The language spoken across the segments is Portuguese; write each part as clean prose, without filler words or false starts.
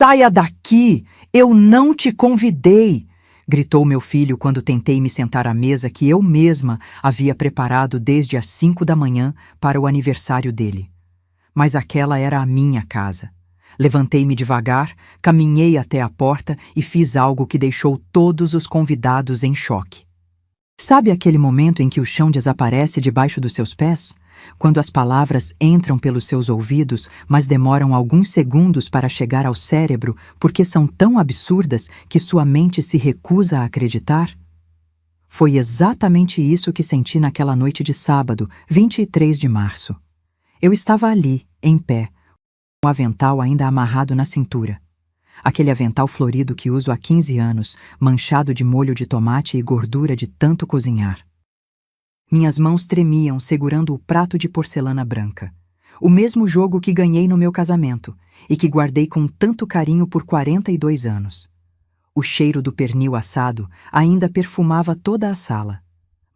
Saia daqui! Eu não te convidei! Gritou meu filho quando tentei me sentar à mesa que eu mesma havia preparado desde as 5 da manhã para o aniversário dele. Mas aquela era a minha casa. Levantei-me devagar, caminhei até a porta e fiz algo que deixou todos os convidados em choque. Sabe aquele momento em que o chão desaparece debaixo dos seus pés? Quando as palavras entram pelos seus ouvidos, mas demoram alguns segundos para chegar ao cérebro porque são tão absurdas que sua mente se recusa a acreditar? Foi exatamente isso que senti naquela noite de sábado, 23 de março. Eu estava ali, em pé, com o avental ainda amarrado na cintura. Aquele avental florido que uso há 15 anos, manchado de molho de tomate e gordura de tanto cozinhar. Minhas mãos tremiam segurando o prato de porcelana branca. O mesmo jogo que ganhei no meu casamento e que guardei com tanto carinho por 42 anos. O cheiro do pernil assado ainda perfumava toda a sala.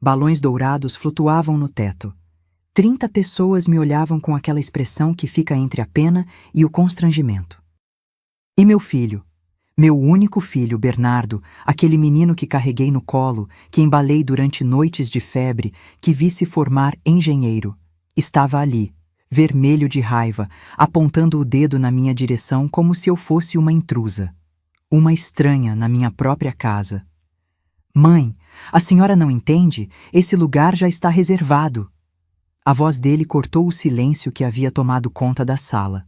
Balões dourados flutuavam no teto. 30 pessoas me olhavam com aquela expressão que fica entre a pena e o constrangimento. E meu filho, meu único filho, Bernardo, aquele menino que carreguei no colo, que embalei durante noites de febre, que vi se formar engenheiro, estava ali, vermelho de raiva, apontando o dedo na minha direção como se eu fosse uma intrusa, uma estranha na minha própria casa. Mãe, a senhora não entende? Esse lugar já está reservado. A voz dele cortou o silêncio que havia tomado conta da sala.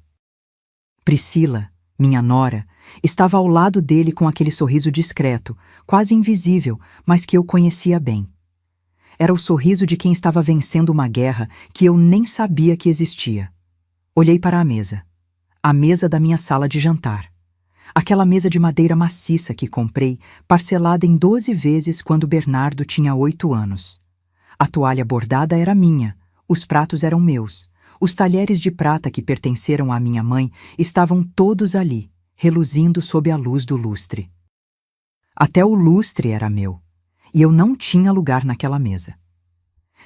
Priscila, minha nora, estava ao lado dele com aquele sorriso discreto, quase invisível, mas que eu conhecia bem. Era o sorriso de quem estava vencendo uma guerra que eu nem sabia que existia. Olhei para a mesa da minha sala de jantar. Aquela mesa de madeira maciça que comprei, parcelada em 12 vezes quando Bernardo tinha 8 anos. A toalha bordada era minha, os pratos eram meus. Os talheres de prata que pertenceram à minha mãe estavam todos ali, reluzindo sob a luz do lustre. Até o lustre era meu, e eu não tinha lugar naquela mesa.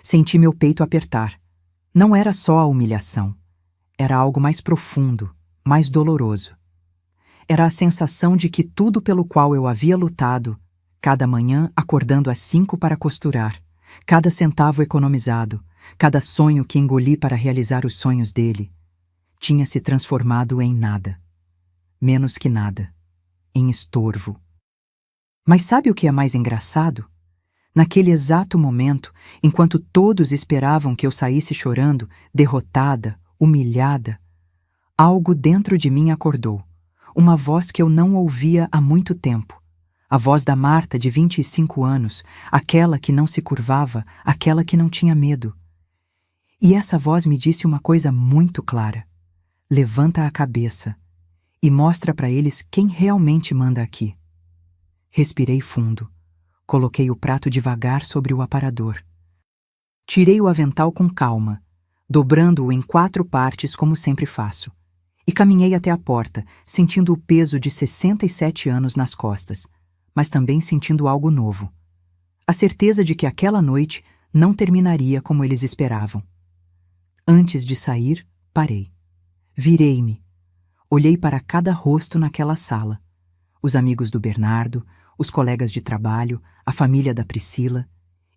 Senti meu peito apertar. Não era só a humilhação. Era algo mais profundo, mais doloroso. Era a sensação de que tudo pelo qual eu havia lutado, cada manhã acordando às 5 para costurar, cada centavo economizado, cada sonho que engoli para realizar os sonhos dele, tinha se transformado em nada. Menos que nada. Em estorvo. Mas sabe o que é mais engraçado? Naquele exato momento, enquanto todos esperavam que eu saísse chorando, derrotada, humilhada, algo dentro de mim acordou. Uma voz que eu não ouvia há muito tempo. A voz da Marta, de 25 anos, aquela que não se curvava, aquela que não tinha medo. E essa voz me disse uma coisa muito clara. Levanta a cabeça e mostra para eles quem realmente manda aqui. Respirei fundo. Coloquei o prato devagar sobre o aparador. Tirei o avental com calma, dobrando-o em 4 partes como sempre faço. E caminhei até a porta, sentindo o peso de 67 anos nas costas, mas também sentindo algo novo. A certeza de que aquela noite não terminaria como eles esperavam. Antes de sair, parei. Virei-me. Olhei para cada rosto naquela sala. Os amigos do Bernardo, os colegas de trabalho, a família da Priscila,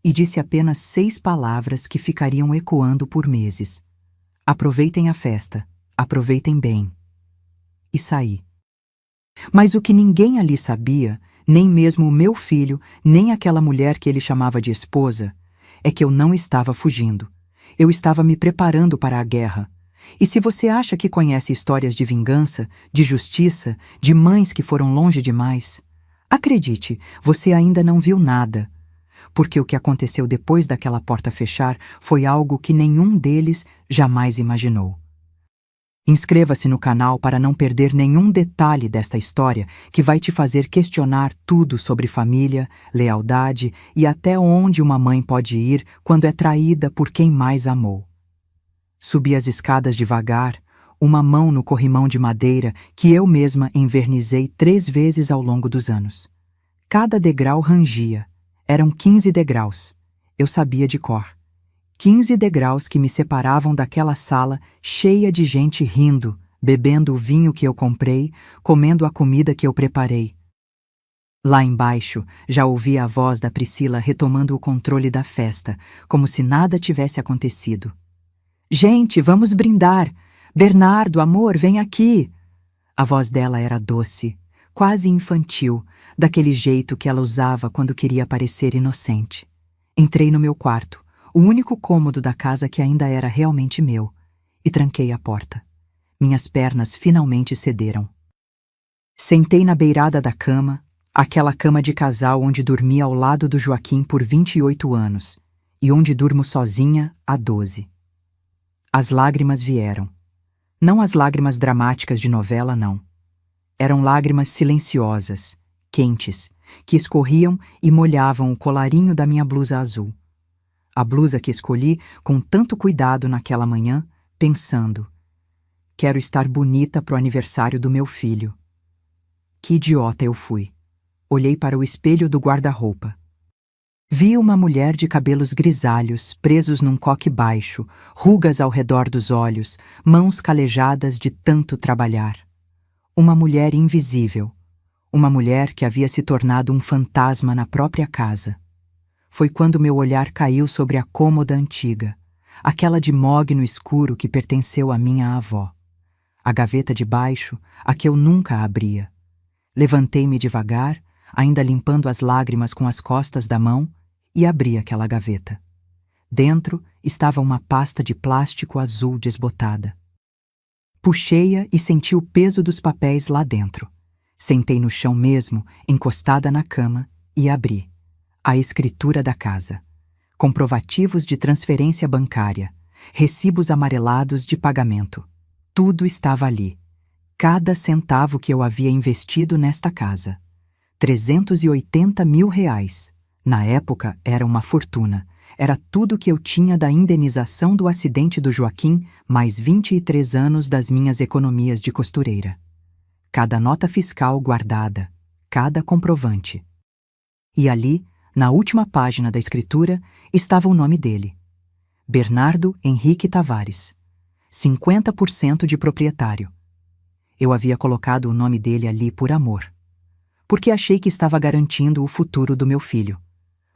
e disse apenas 6 palavras que ficariam ecoando por meses. Aproveitem a festa, aproveitem bem. E saí. Mas o que ninguém ali sabia, nem mesmo o meu filho, nem aquela mulher que ele chamava de esposa, é que eu não estava fugindo. Eu estava me preparando para a guerra. E se você acha que conhece histórias de vingança, de justiça, de mães que foram longe demais, acredite, você ainda não viu nada. Porque o que aconteceu depois daquela porta fechar foi algo que nenhum deles jamais imaginou. Inscreva-se no canal para não perder nenhum detalhe desta história que vai te fazer questionar tudo sobre família, lealdade e até onde uma mãe pode ir quando é traída por quem mais amou. Subi as escadas devagar, uma mão no corrimão de madeira que eu mesma envernizei 3 vezes ao longo dos anos. Cada degrau rangia. Eram 15 degraus. Eu sabia de cor. 15 degraus que me separavam daquela sala cheia de gente rindo, bebendo o vinho que eu comprei, comendo a comida que eu preparei. Lá embaixo, já ouvia a voz da Priscila retomando o controle da festa, como se nada tivesse acontecido. Gente, vamos brindar! Bernardo, amor, vem aqui! A voz dela era doce, quase infantil, daquele jeito que ela usava quando queria parecer inocente. Entrei no meu quarto, o único cômodo da casa que ainda era realmente meu, e tranquei a porta. Minhas pernas finalmente cederam. Sentei na beirada da cama, aquela cama de casal onde dormi ao lado do Joaquim por 28 anos, e onde durmo sozinha há 12. As lágrimas vieram. Não as lágrimas dramáticas de novela, não. Eram lágrimas silenciosas, quentes, que escorriam e molhavam o colarinho da minha blusa azul. A blusa que escolhi com tanto cuidado naquela manhã, pensando: quero estar bonita pro aniversário do meu filho. Que idiota eu fui. Olhei para o espelho do guarda-roupa. Vi uma mulher de cabelos grisalhos, presos num coque baixo, rugas ao redor dos olhos, mãos calejadas de tanto trabalhar. Uma mulher invisível. Uma mulher que havia se tornado um fantasma na própria casa. Foi quando meu olhar caiu sobre a cômoda antiga, aquela de mogno escuro que pertenceu à minha avó. A gaveta de baixo, a que eu nunca abria. Levantei-me devagar, ainda limpando as lágrimas com as costas da mão, e abri aquela gaveta. Dentro estava uma pasta de plástico azul desbotada. Puxei-a e senti o peso dos papéis lá dentro. Sentei no chão mesmo, encostada na cama, e abri. A escritura da casa. Comprovativos de transferência bancária. Recibos amarelados de pagamento. Tudo estava ali. Cada centavo que eu havia investido nesta casa. 380 mil reais. Na época, era uma fortuna. Era tudo que eu tinha da indenização do acidente do Joaquim, mais 23 anos das minhas economias de costureira. Cada nota fiscal guardada, cada comprovante. E ali, na última página da escritura, estava o nome dele. Bernardo Henrique Tavares. 50% de proprietário. Eu havia colocado o nome dele ali por amor. Porque achei que estava garantindo o futuro do meu filho.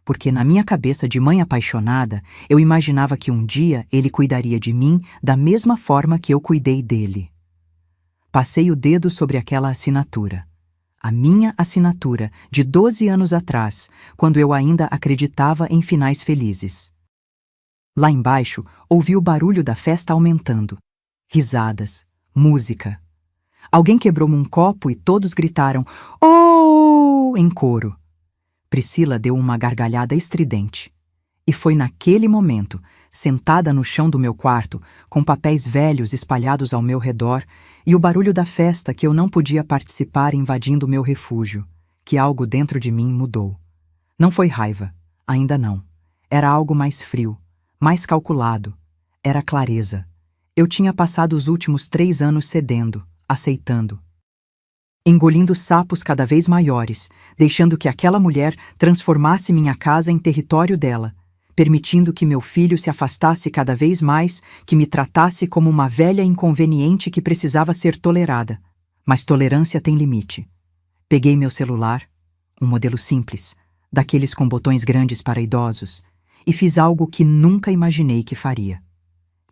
Porque na minha cabeça de mãe apaixonada, eu imaginava que um dia ele cuidaria de mim da mesma forma que eu cuidei dele. Passei o dedo sobre aquela assinatura. A minha assinatura, de 12 anos atrás, quando eu ainda acreditava em finais felizes. Lá embaixo, ouvi o barulho da festa aumentando. Risadas, música. Alguém quebrou um copo e todos gritaram "Oh!" em coro. Priscila deu uma gargalhada estridente. E foi naquele momento, sentada no chão do meu quarto, com papéis velhos espalhados ao meu redor e o barulho da festa que eu não podia participar invadindo o meu refúgio, que algo dentro de mim mudou. Não foi raiva, ainda não. Era algo mais frio, mais calculado. Era clareza. Eu tinha passado os últimos 3 anos cedendo, aceitando. Engolindo sapos cada vez maiores, deixando que aquela mulher transformasse minha casa em território dela, permitindo que meu filho se afastasse cada vez mais, que me tratasse como uma velha inconveniente que precisava ser tolerada. Mas tolerância tem limite. Peguei meu celular, um modelo simples, daqueles com botões grandes para idosos, e fiz algo que nunca imaginei que faria.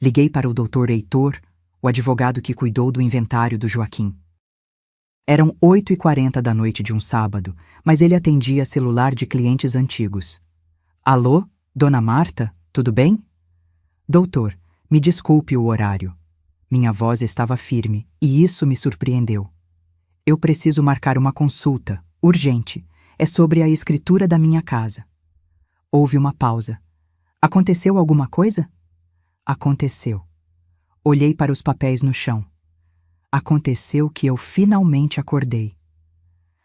Liguei para o Dr. Heitor, o advogado que cuidou do inventário do Joaquim. Eram 8h40 da noite de um sábado, mas ele atendia celular de clientes antigos. Alô, dona Marta, tudo bem? Doutor, me desculpe o horário. Minha voz estava firme, e isso me surpreendeu. Eu preciso marcar uma consulta, urgente. É sobre a escritura da minha casa. Houve uma pausa. Aconteceu alguma coisa? Aconteceu. Olhei para os papéis no chão. Aconteceu que eu finalmente acordei.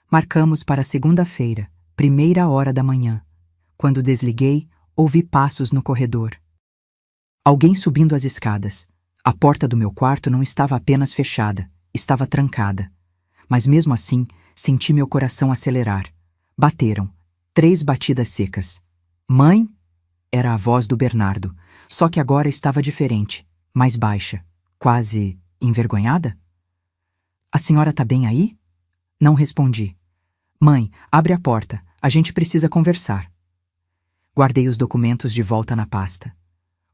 Marcamos para segunda-feira, 1h da manhã. Quando desliguei, ouvi passos no corredor. Alguém subindo as escadas. A porta do meu quarto não estava apenas fechada, estava trancada. Mas mesmo assim, senti meu coração acelerar. Bateram. 3 batidas secas. Mãe? Era a voz do Bernardo, só que agora estava diferente, mais baixa, quase envergonhada. A senhora tá bem aí? Não respondi. Mãe, abre a porta, a gente precisa conversar. Guardei os documentos de volta na pasta.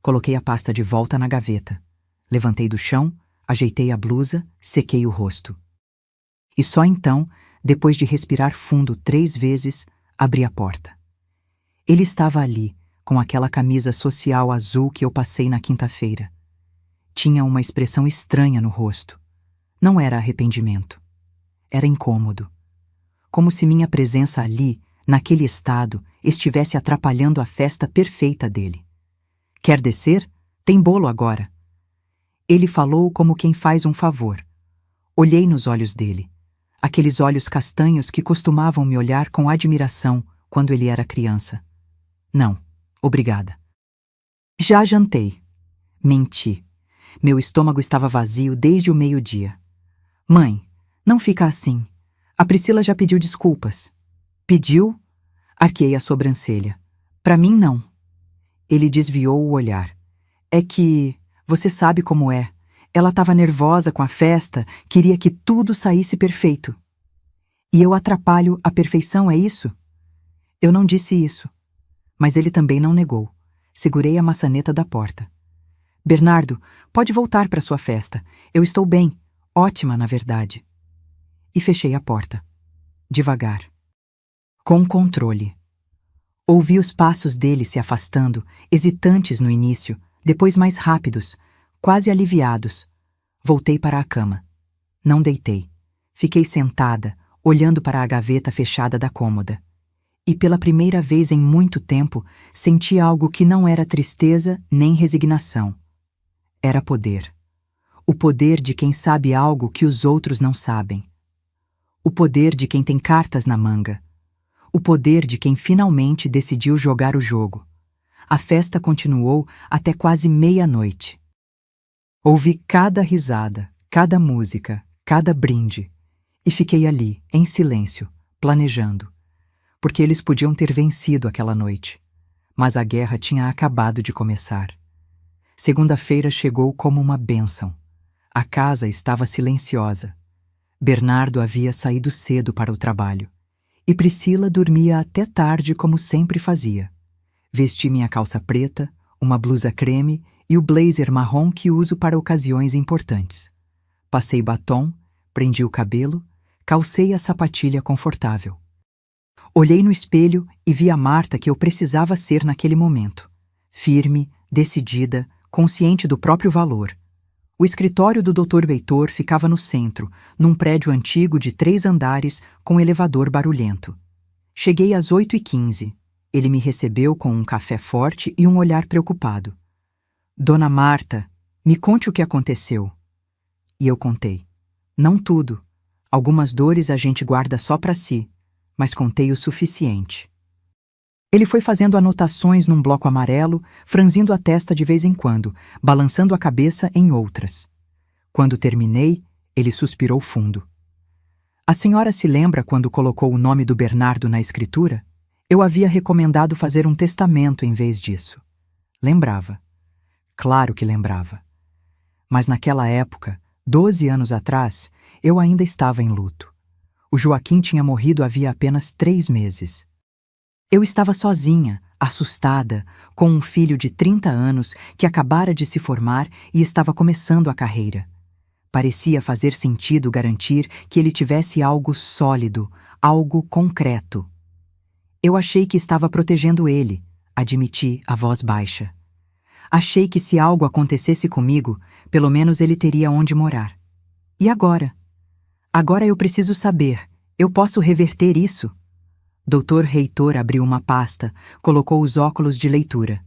Coloquei a pasta de volta na gaveta. Levantei do chão, ajeitei a blusa, sequei o rosto. E só então, depois de respirar fundo 3 vezes, abri a porta. Ele estava ali, com aquela camisa social azul que eu passei na quinta-feira. Tinha uma expressão estranha no rosto. Não era arrependimento. Era incômodo. Como se minha presença ali, naquele estado, estivesse atrapalhando a festa perfeita dele. Quer descer? Tem bolo agora. Ele falou como quem faz um favor. Olhei nos olhos dele. Aqueles olhos castanhos que costumavam me olhar com admiração quando ele era criança. Não, obrigada. Já jantei. Menti. Meu estômago estava vazio desde o meio-dia. Mãe, não fica assim. A Priscila já pediu desculpas. Pediu? Arqueei a sobrancelha. Pra mim, não. Ele desviou o olhar. É que, você sabe como é. Ela estava nervosa com a festa, queria que tudo saísse perfeito. E eu atrapalho a perfeição, é isso? Eu não disse isso. Mas ele também não negou. Segurei a maçaneta da porta. Bernardo, pode voltar para sua festa. Eu estou bem. Ótima, na verdade. E fechei a porta. Devagar. Com controle. Ouvi os passos dele se afastando, hesitantes no início, depois mais rápidos, quase aliviados. Voltei para a cama. Não deitei. Fiquei sentada, olhando para a gaveta fechada da cômoda. E pela primeira vez em muito tempo, senti algo que não era tristeza nem resignação. Era poder. O poder de quem sabe algo que os outros não sabem. O poder de quem tem cartas na manga. O poder de quem finalmente decidiu jogar o jogo. A festa continuou até quase meia-noite. Ouvi cada risada, cada música, cada brinde. E fiquei ali, em silêncio, planejando. Porque eles podiam ter vencido aquela noite. Mas a guerra tinha acabado de começar. Segunda-feira chegou como uma bênção. A casa estava silenciosa. Bernardo havia saído cedo para o trabalho. E Priscila dormia até tarde como sempre fazia. Vesti minha calça preta, uma blusa creme e o blazer marrom que uso para ocasiões importantes. Passei batom, prendi o cabelo, calcei a sapatilha confortável. Olhei no espelho e vi a Marta que eu precisava ser naquele momento. Firme, decidida, consciente do próprio valor. O escritório do Dr. Heitor ficava no centro, num prédio antigo de 3 andares com elevador barulhento. Cheguei às 8h15. Ele me recebeu com um café forte e um olhar preocupado. Dona Marta, me conte o que aconteceu. E eu contei. Não tudo. Algumas dores a gente guarda só para si, mas contei o suficiente. Ele foi fazendo anotações num bloco amarelo, franzindo a testa de vez em quando, balançando a cabeça em outras. Quando terminei, ele suspirou fundo. A senhora se lembra quando colocou o nome do Bernardo na escritura? Eu havia recomendado fazer um testamento em vez disso. Lembrava. Claro que lembrava. Mas naquela época, 12 anos atrás, eu ainda estava em luto. O Joaquim tinha morrido havia apenas 3 meses. Eu estava sozinha, assustada, com um filho de 30 anos que acabara de se formar e estava começando a carreira. Parecia fazer sentido garantir que ele tivesse algo sólido, algo concreto. Eu achei que estava protegendo ele, admiti a voz baixa. Achei que se algo acontecesse comigo, pelo menos ele teria onde morar. E agora? Agora eu preciso saber, eu posso reverter isso? Dr. Heitor abriu uma pasta, colocou os óculos de leitura.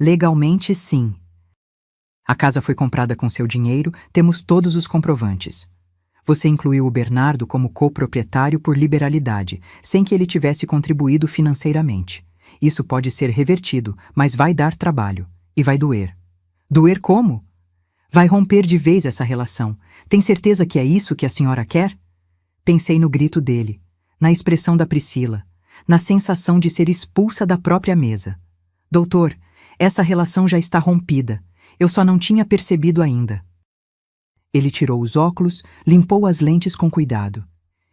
Legalmente, sim. A casa foi comprada com seu dinheiro, temos todos os comprovantes. Você incluiu o Bernardo como coproprietário por liberalidade, sem que ele tivesse contribuído financeiramente. Isso pode ser revertido, mas vai dar trabalho. E vai doer. Doer como? Vai romper de vez essa relação. Tem certeza que é isso que a senhora quer? Pensei no grito dele, na expressão da Priscila, na sensação de ser expulsa da própria mesa. Doutor, essa relação já está rompida. Eu só não tinha percebido ainda. Ele tirou os óculos, limpou as lentes com cuidado.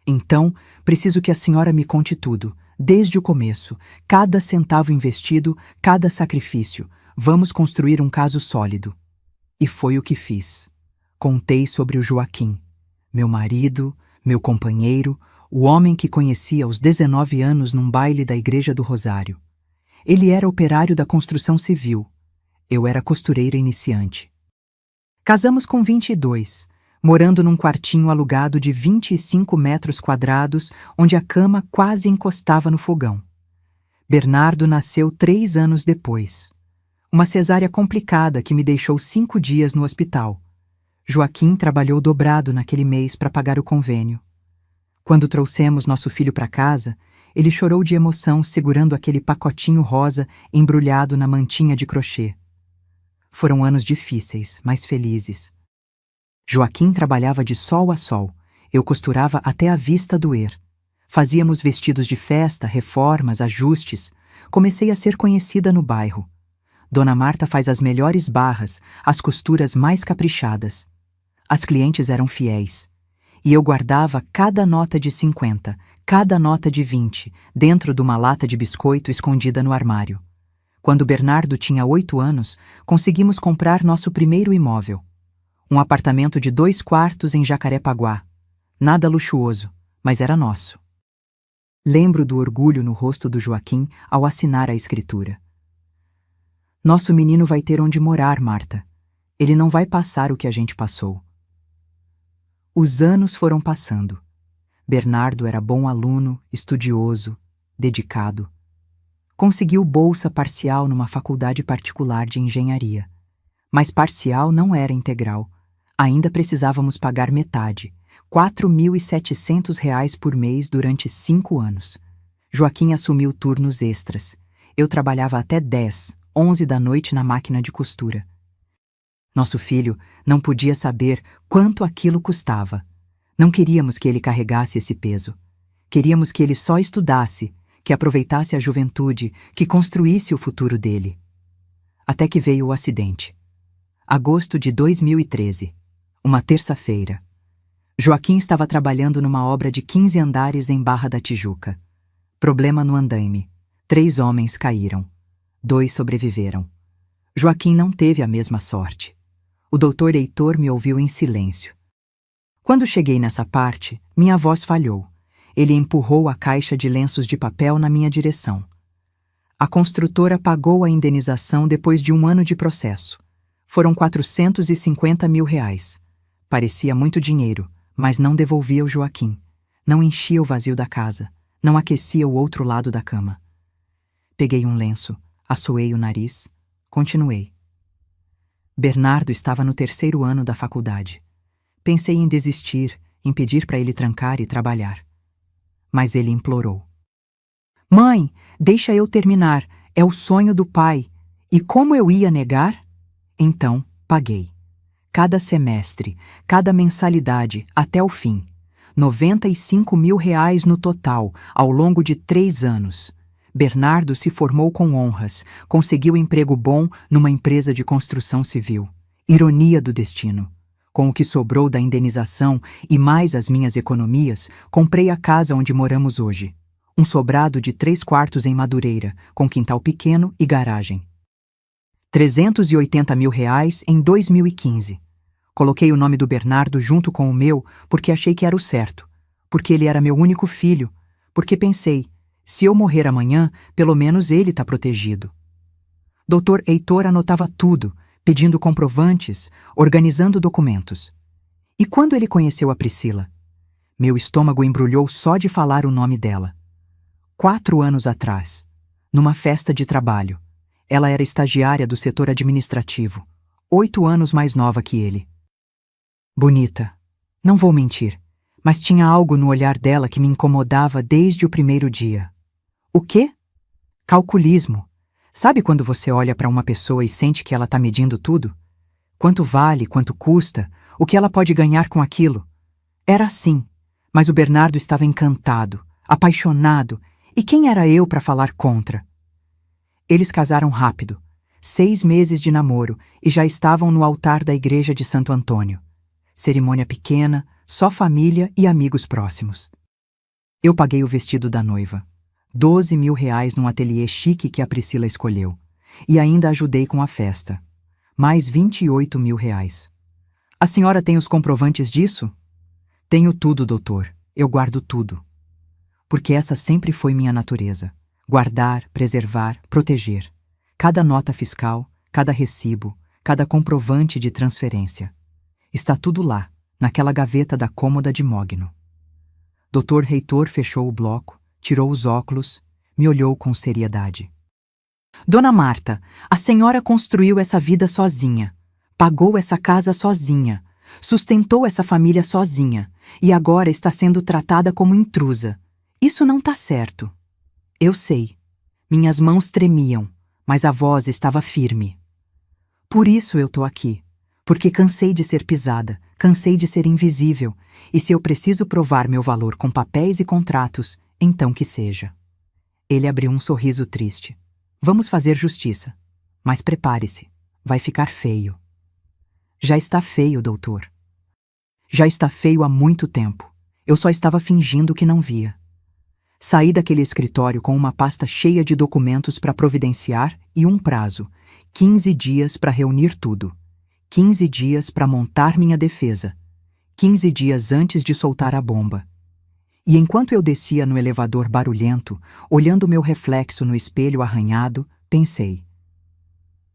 Então, preciso que a senhora me conte tudo, desde o começo, cada centavo investido, cada sacrifício. Vamos construir um caso sólido. E foi o que fiz. Contei sobre o Joaquim, meu marido, meu companheiro, o homem que conheci aos 19 anos num baile da Igreja do Rosário. Ele era operário da construção civil. Eu era costureira iniciante. Casamos com 22, morando num quartinho alugado de 25 metros quadrados, onde a cama quase encostava no fogão. Bernardo nasceu 3 anos depois. Uma cesárea complicada que me deixou 5 dias no hospital. Joaquim trabalhou dobrado naquele mês para pagar o convênio. Quando trouxemos nosso filho para casa, ele chorou de emoção segurando aquele pacotinho rosa embrulhado na mantinha de crochê. Foram anos difíceis, mas felizes. Joaquim trabalhava de sol a sol. Eu costurava até a vista doer. Fazíamos vestidos de festa, reformas, ajustes. Comecei a ser conhecida no bairro. Dona Marta faz as melhores barras, as costuras mais caprichadas. As clientes eram fiéis. E eu guardava cada nota de 50, cada nota de 20, dentro de uma lata de biscoito escondida no armário. Quando Bernardo tinha 8 anos, conseguimos comprar nosso primeiro imóvel. Um apartamento de 2 quartos em Jacarepaguá. Nada luxuoso, mas era nosso. Lembro do orgulho no rosto do Joaquim ao assinar a escritura. Nosso menino vai ter onde morar, Marta. Ele não vai passar o que a gente passou. Os anos foram passando. Bernardo era bom aluno, estudioso, dedicado. Conseguiu bolsa parcial numa faculdade particular de engenharia. Mas parcial não era integral. Ainda precisávamos pagar metade, R$ 4.700 por mês durante 5 anos. Joaquim assumiu turnos extras. Eu trabalhava até 10, 11 da noite na máquina de costura. Nosso filho não podia saber quanto aquilo custava. Não queríamos que ele carregasse esse peso. Queríamos que ele só estudasse, que aproveitasse a juventude, que construísse o futuro dele. Até que veio o acidente. Agosto de 2013, uma terça-feira. Joaquim estava trabalhando numa obra de 15 andares em Barra da Tijuca. Problema no andaime. 3 homens caíram. 2 sobreviveram. Joaquim não teve a mesma sorte. O doutor Heitor me ouviu em silêncio. Quando cheguei nessa parte, minha voz falhou. Ele empurrou a caixa de lenços de papel na minha direção. A construtora pagou a indenização depois de 1 ano de processo. Foram R$ 450 mil. Parecia muito dinheiro, mas não devolvia o Joaquim. Não enchia o vazio da casa. Não aquecia o outro lado da cama. Peguei um lenço, assoei o nariz, continuei. Bernardo estava no 3º ano da faculdade. Pensei em desistir, em pedir para ele trancar e trabalhar. Mas ele implorou. Mãe, deixa eu terminar. É o sonho do pai. E como eu ia negar? Então, paguei. Cada semestre, cada mensalidade, até o fim. R$ 95 mil no total, ao longo de 3 anos. Bernardo se formou com honras, conseguiu emprego bom numa empresa de construção civil. Ironia do destino. Com o que sobrou da indenização e mais as minhas economias, comprei a casa onde moramos hoje. Um sobrado de 3 quartos em Madureira, com quintal pequeno e garagem. R$ 380 mil em 2015. Coloquei o nome do Bernardo junto com o meu porque achei que era o certo, porque ele era meu único filho, porque pensei, se eu morrer amanhã, pelo menos ele está protegido. Dr. Heitor anotava tudo, pedindo comprovantes, organizando documentos. E quando ele conheceu a Priscila? Meu estômago embrulhou só de falar o nome dela. 4 anos atrás, numa festa de trabalho. Ela era estagiária do setor administrativo, 8 anos mais nova que ele. Bonita, não vou mentir, mas tinha algo no olhar dela que me incomodava desde o primeiro dia. O quê? Calculismo. Sabe quando você olha para uma pessoa e sente que ela está medindo tudo? Quanto vale, quanto custa, o que ela pode ganhar com aquilo? Era assim, mas o Bernardo estava encantado, apaixonado, e quem era eu para falar contra? Eles casaram rápido, 6 meses de namoro, e já estavam no altar da igreja de Santo Antônio. Cerimônia pequena, só família e amigos próximos. Eu paguei o vestido da noiva. 12 mil reais num ateliê chique que a Priscila escolheu. E ainda ajudei com a festa. Mais 28 mil reais. A senhora tem os comprovantes disso? Tenho tudo, doutor. Eu guardo tudo. Porque essa sempre foi minha natureza. Guardar, preservar, proteger. Cada nota fiscal, cada recibo, cada comprovante de transferência. Está tudo lá, naquela gaveta da cômoda de mogno. Dr. Reitor fechou o bloco, tirou os óculos, me olhou com seriedade. Dona Marta, a senhora construiu essa vida sozinha, pagou essa casa sozinha, sustentou essa família sozinha e agora está sendo tratada como intrusa. Isso não está certo. Eu sei. Minhas mãos tremiam, mas a voz estava firme. Por isso eu tô aqui. Porque cansei de ser pisada, cansei de ser invisível, e se eu preciso provar meu valor com papéis e contratos, então que seja. Ele abriu um sorriso triste. Vamos fazer justiça. Mas prepare-se, vai ficar feio. Já está feio, doutor. Já está feio há muito tempo. Eu só estava fingindo que não via. Saí daquele escritório com uma pasta cheia de documentos para providenciar e um prazo, 15 dias para reunir tudo. 15 dias para montar minha defesa, 15 dias antes de soltar a bomba. E enquanto eu descia no elevador barulhento, olhando meu reflexo no espelho arranhado, pensei: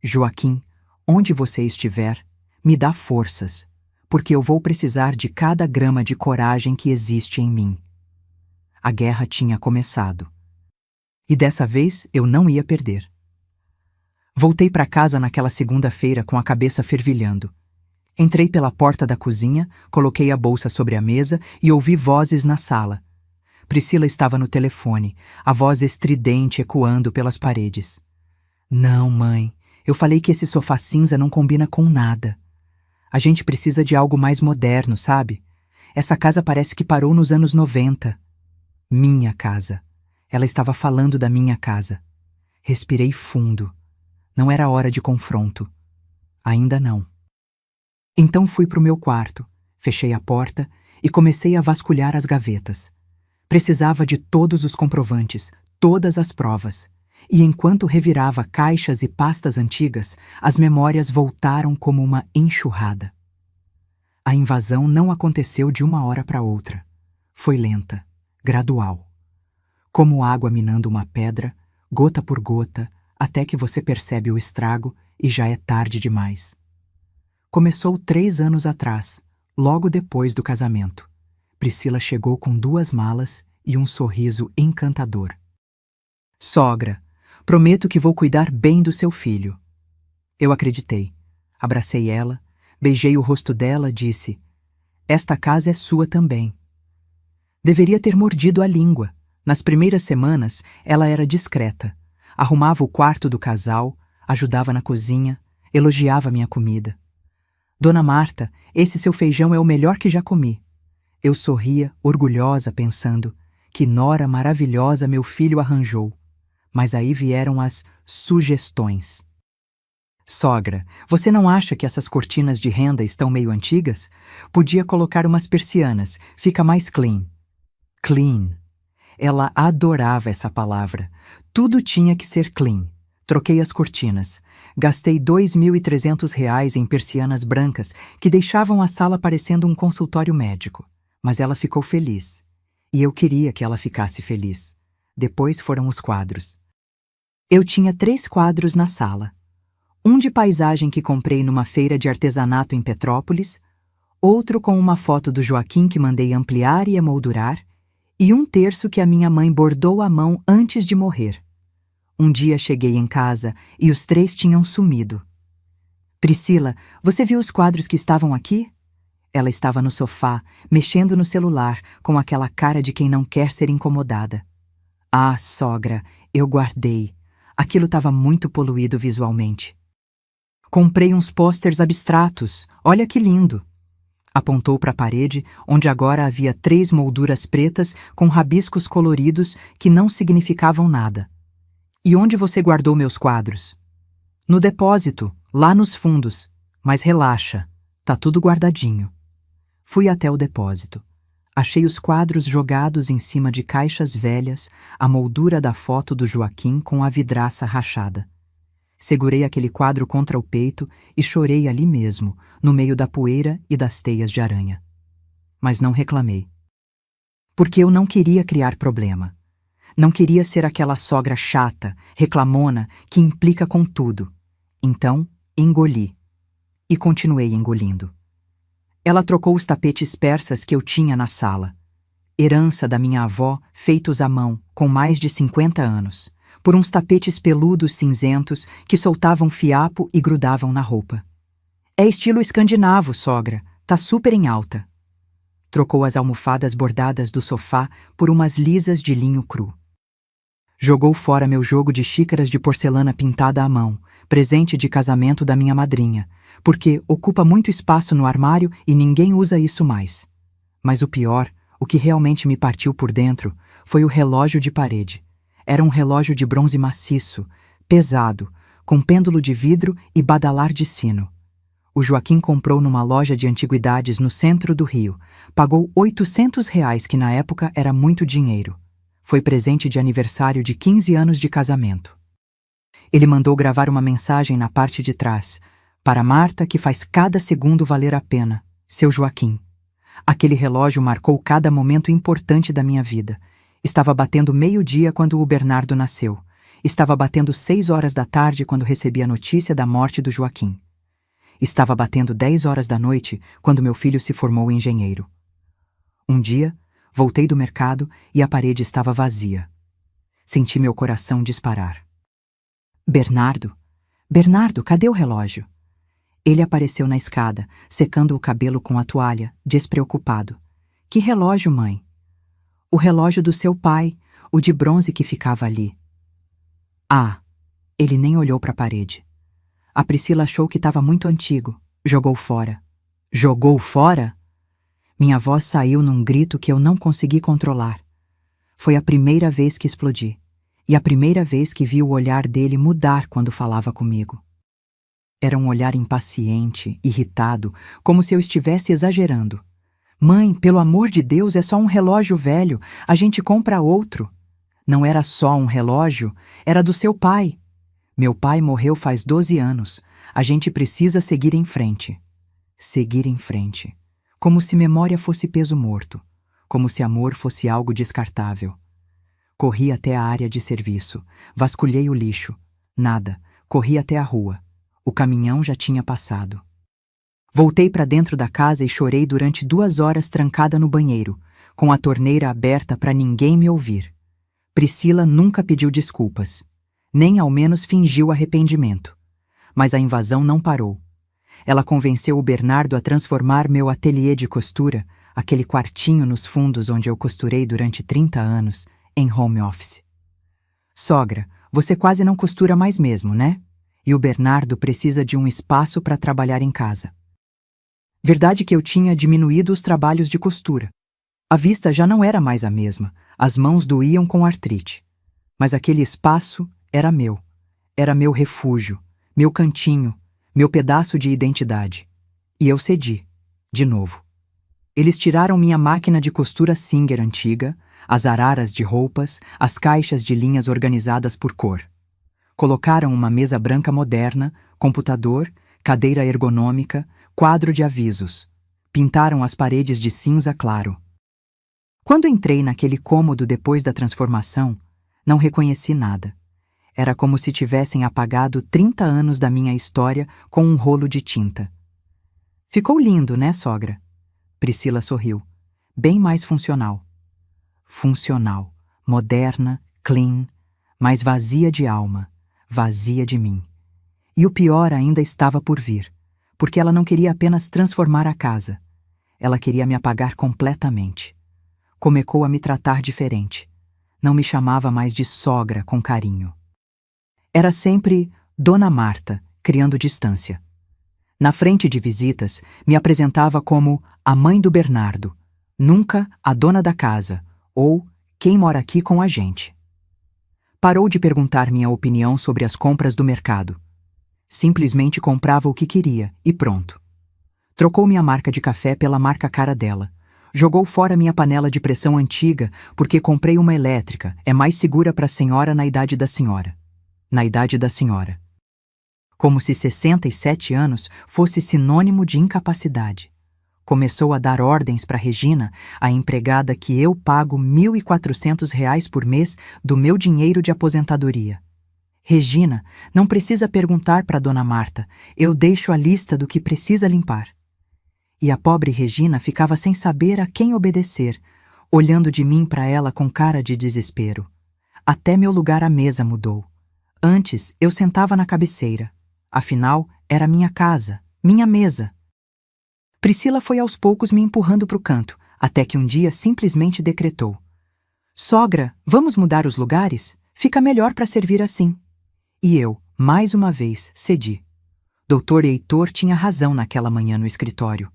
Joaquim, onde você estiver, me dá forças, porque eu vou precisar de cada grama de coragem que existe em mim. A guerra tinha começado. E dessa vez eu não ia perder. Voltei para casa naquela segunda-feira com a cabeça fervilhando. Entrei pela porta da cozinha, coloquei a bolsa sobre a mesa e ouvi vozes na sala. Priscila estava no telefone, a voz estridente ecoando pelas paredes. Não, mãe, eu falei que esse sofá cinza não combina com nada. A gente precisa de algo mais moderno, sabe? Essa casa parece que parou nos anos 90. Minha casa. Ela estava falando da minha casa. Respirei fundo. Não era hora de confronto. Ainda não. Então fui para o meu quarto, fechei a porta e comecei a vasculhar as gavetas. Precisava de todos os comprovantes, todas as provas. E enquanto revirava caixas e pastas antigas, as memórias voltaram como uma enxurrada. A invasão não aconteceu de uma hora para outra. Foi lenta, gradual. Como água minando uma pedra, gota por gota, até que você percebe o estrago e já é tarde demais. Começou 3 anos atrás, logo depois do casamento. Priscila chegou com 2 malas e um sorriso encantador. Sogra, prometo que vou cuidar bem do seu filho. Eu acreditei. Abracei ela, beijei o rosto dela, disse: esta casa é sua também. Deveria ter mordido a língua. Nas primeiras semanas, ela era discreta. Arrumava o quarto do casal, ajudava na cozinha, elogiava minha comida. Dona Marta, esse seu feijão é o melhor que já comi. Eu sorria, orgulhosa, pensando: que nora maravilhosa meu filho arranjou. Mas aí vieram as sugestões. Sogra, você não acha que essas cortinas de renda estão meio antigas? Podia colocar umas persianas, fica mais clean. Clean. Ela adorava essa palavra. Tudo tinha que ser clean. Troquei as cortinas. Gastei R$ 2.300 em persianas brancas que deixavam a sala parecendo um consultório médico. Mas ela ficou feliz. E eu queria que ela ficasse feliz. Depois foram os quadros. Eu tinha 3 quadros na sala. Um de paisagem que comprei numa feira de artesanato em Petrópolis, outro com uma foto do Joaquim que mandei ampliar e emoldurar, e um terço que a minha mãe bordou à mão antes de morrer. Um dia cheguei em casa e os 3 tinham sumido. Priscila, você viu os quadros que estavam aqui? Ela estava no sofá, mexendo no celular, com aquela cara de quem não quer ser incomodada. Ah, sogra, eu guardei. Aquilo estava muito poluído visualmente. Comprei uns pôsteres abstratos. Olha que lindo. Apontou para a parede, onde agora havia 3 molduras pretas com rabiscos coloridos que não significavam nada. E onde você guardou meus quadros? No depósito, lá nos fundos. Mas relaxa, tá tudo guardadinho. Fui até o depósito. Achei os quadros jogados em cima de caixas velhas, a moldura da foto do Joaquim com a vidraça rachada. Segurei aquele quadro contra o peito e chorei ali mesmo, no meio da poeira e das teias de aranha. Mas não reclamei. Porque eu não queria criar problema. Não queria ser aquela sogra chata, reclamona, que implica com tudo. Então, engoli. E continuei engolindo. Ela trocou os tapetes persas que eu tinha na sala. Herança da minha avó, feitos à mão, com mais de 50 anos, por uns tapetes peludos cinzentos que soltavam fiapo e grudavam na roupa. É estilo escandinavo, sogra. Tá super em alta. Trocou as almofadas bordadas do sofá por umas lisas de linho cru. Jogou fora meu jogo de xícaras de porcelana pintada à mão, presente de casamento da minha madrinha, porque ocupa muito espaço no armário e ninguém usa isso mais. Mas o pior, o que realmente me partiu por dentro, foi o relógio de parede. Era um relógio de bronze maciço, pesado, com pêndulo de vidro e badalar de sino. O Joaquim comprou numa loja de antiguidades no centro do Rio. Pagou R$ 800, que na época era muito dinheiro. Foi presente de aniversário de 15 anos de casamento. Ele mandou gravar uma mensagem na parte de trás. Para Marta, que faz cada segundo valer a pena. Seu Joaquim. Aquele relógio marcou cada momento importante da minha vida. Estava batendo 12h quando o Bernardo nasceu. Estava batendo 6 horas da tarde quando recebi a notícia da morte do Joaquim. Estava batendo 10 horas da noite quando meu filho se formou engenheiro. Um dia, voltei do mercado e a parede estava vazia. Senti meu coração disparar. Bernardo? Bernardo, cadê o relógio? Ele apareceu na escada, secando o cabelo com a toalha, despreocupado. Que relógio, mãe? O relógio do seu pai, o de bronze que ficava ali. Ah, ele nem olhou para a parede. A Priscila achou que estava muito antigo. Jogou fora. Jogou fora? Minha voz saiu num grito que eu não consegui controlar. Foi a primeira vez que explodi. E a primeira vez que vi o olhar dele mudar quando falava comigo. Era um olhar impaciente, irritado, como se eu estivesse exagerando. Mãe, pelo amor de Deus, é só um relógio velho. A gente compra outro. Não era só um relógio, era do seu pai. Meu pai morreu faz 12 anos. A gente precisa seguir em frente. Seguir em frente. Como se memória fosse peso morto. Como se amor fosse algo descartável. Corri até a área de serviço. Vasculhei o lixo. Nada. Corri até a rua. O caminhão já tinha passado. Voltei para dentro da casa e chorei durante 2 horas trancada no banheiro, com a torneira aberta para ninguém me ouvir. Priscila nunca pediu desculpas. Nem ao menos fingiu arrependimento. Mas a invasão não parou. Ela convenceu o Bernardo a transformar meu ateliê de costura, aquele quartinho nos fundos onde eu costurei durante 30 anos, em home office. Sogra, você quase não costura mais mesmo, né? E o Bernardo precisa de um espaço para trabalhar em casa. Verdade que eu tinha diminuído os trabalhos de costura. A vista já não era mais a mesma, as mãos doíam com artrite. Mas aquele espaço era meu. Era meu refúgio, meu cantinho, meu pedaço de identidade. E eu cedi, de novo. Eles tiraram minha máquina de costura Singer antiga, as araras de roupas, as caixas de linhas organizadas por cor. Colocaram uma mesa branca moderna, computador, cadeira ergonômica, quadro de avisos. Pintaram as paredes de cinza claro. Quando entrei naquele cômodo depois da transformação, não reconheci nada. Era como se tivessem apagado 30 anos da minha história com um rolo de tinta. Ficou lindo, né, sogra? Priscila sorriu. Bem mais funcional. Funcional, moderna, clean, mas vazia de alma, vazia de mim. E o pior ainda estava por vir, porque ela não queria apenas transformar a casa. Ela queria me apagar completamente. Começou a me tratar diferente. Não me chamava mais de sogra com carinho. Era sempre Dona Marta, criando distância. Na frente de visitas, me apresentava como a mãe do Bernardo, nunca a dona da casa, ou quem mora aqui com a gente. Parou de perguntar minha opinião sobre as compras do mercado. Simplesmente comprava o que queria e pronto. Trocou minha marca de café pela marca cara dela. Jogou fora minha panela de pressão antiga porque comprei uma elétrica, é mais segura para a senhora na idade da senhora. Na idade da senhora. Como se 67 anos fosse sinônimo de incapacidade. Começou a dar ordens para Regina, a empregada que eu pago R$ 1.400 por mês do meu dinheiro de aposentadoria. Regina, não precisa perguntar para Dona Marta, eu deixo a lista do que precisa limpar. E a pobre Regina ficava sem saber a quem obedecer, olhando de mim para ela com cara de desespero. Até meu lugar à mesa mudou. Antes, eu sentava na cabeceira. Afinal, era minha casa, minha mesa. Priscila foi aos poucos me empurrando para o canto, até que um dia simplesmente decretou: "Sogra, vamos mudar os lugares? Fica melhor para servir assim." E eu, mais uma vez, cedi. Doutor Heitor tinha razão naquela manhã no escritório.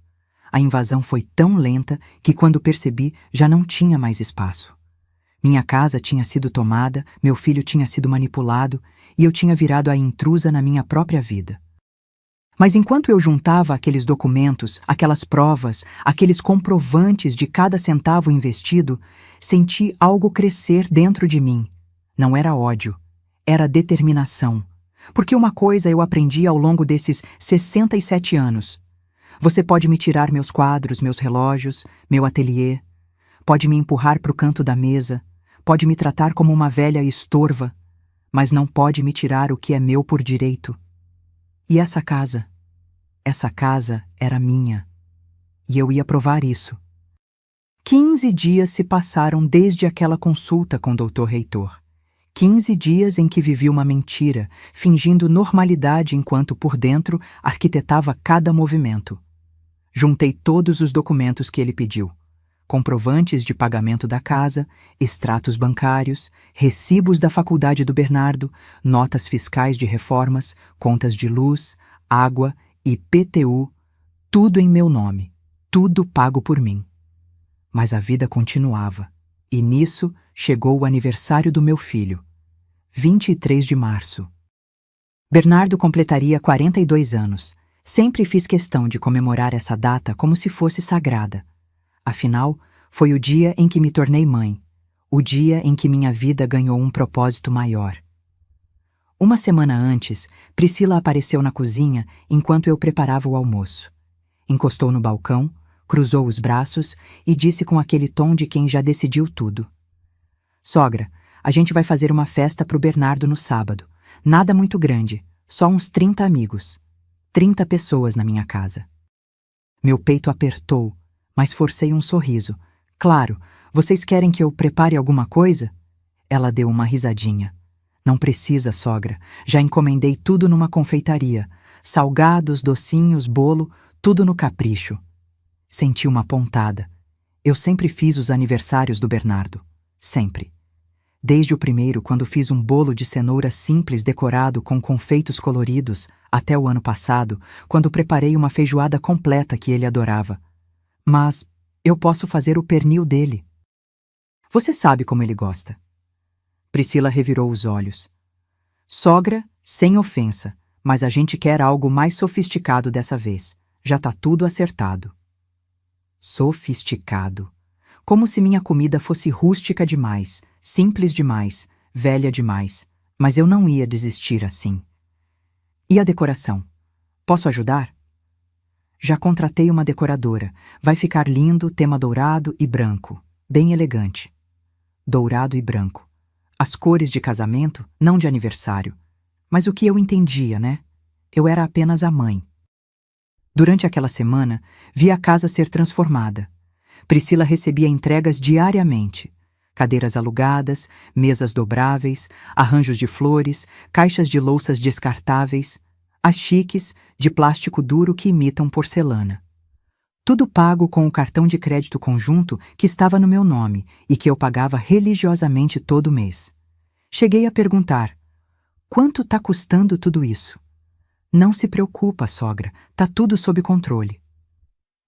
A invasão foi tão lenta que, quando percebi, já não tinha mais espaço. Minha casa tinha sido tomada, meu filho tinha sido manipulado e eu tinha virado a intrusa na minha própria vida. Mas enquanto eu juntava aqueles documentos, aquelas provas, aqueles comprovantes de cada centavo investido, senti algo crescer dentro de mim. Não era ódio, era determinação. Porque uma coisa eu aprendi ao longo desses 67 anos. Você pode me tirar meus quadros, meus relógios, meu ateliê, pode me empurrar para o canto da mesa, pode me tratar como uma velha estorva, mas não pode me tirar o que é meu por direito. E essa casa era minha. E eu ia provar isso. 15 dias se passaram desde aquela consulta com o Dr. Heitor. 15 dias em que vivi uma mentira, fingindo normalidade enquanto por dentro arquitetava cada movimento. Juntei todos os documentos que ele pediu. Comprovantes de pagamento da casa, extratos bancários, recibos da faculdade do Bernardo, notas fiscais de reformas, contas de luz, água, IPTU, tudo em meu nome, tudo pago por mim. Mas a vida continuava, e nisso chegou o aniversário do meu filho, 23 de março. Bernardo completaria 42 anos. Sempre fiz questão de comemorar essa data como se fosse sagrada. Afinal, foi o dia em que me tornei mãe, o dia em que minha vida ganhou um propósito maior. Uma semana antes, Priscila apareceu na cozinha enquanto eu preparava o almoço. Encostou no balcão, cruzou os braços e disse com aquele tom de quem já decidiu tudo: "Sogra, a gente vai fazer uma festa pro Bernardo no sábado. Nada muito grande, só uns 30 amigos. 30 pessoas na minha casa." Meu peito apertou, mas forcei um sorriso. "Claro, vocês querem que eu prepare alguma coisa?" Ela deu uma risadinha. "Não precisa, sogra. Já encomendei tudo numa confeitaria. Salgados, docinhos, bolo, tudo no capricho." Senti uma pontada. Eu sempre fiz os aniversários do Bernardo. Sempre. Desde o primeiro, quando fiz um bolo de cenoura simples decorado com confeitos coloridos, até o ano passado, quando preparei uma feijoada completa que ele adorava. Mas eu posso fazer o pernil dele. Você sabe como ele gosta. Priscila revirou os olhos. "Sogra, sem ofensa, mas a gente quer algo mais sofisticado dessa vez. Já tá tudo acertado." Sofisticado. Como se minha comida fosse rústica demais, simples demais, velha demais. Mas eu não ia desistir assim. "E a decoração? Posso ajudar?" "Já contratei uma decoradora. Vai ficar lindo, tema dourado e branco. Bem elegante." Dourado e branco. As cores de casamento, não de aniversário. Mas o que eu entendia, né? Eu era apenas a mãe. Durante aquela semana, vi a casa ser transformada. Priscila recebia entregas diariamente. Cadeiras alugadas, mesas dobráveis, arranjos de flores, caixas de louças descartáveis, as chiques, de plástico duro que imitam porcelana. Tudo pago com o cartão de crédito conjunto que estava no meu nome e que eu pagava religiosamente todo mês. Cheguei a perguntar: "Quanto tá custando tudo isso?" "Não se preocupa, sogra, tá tudo sob controle."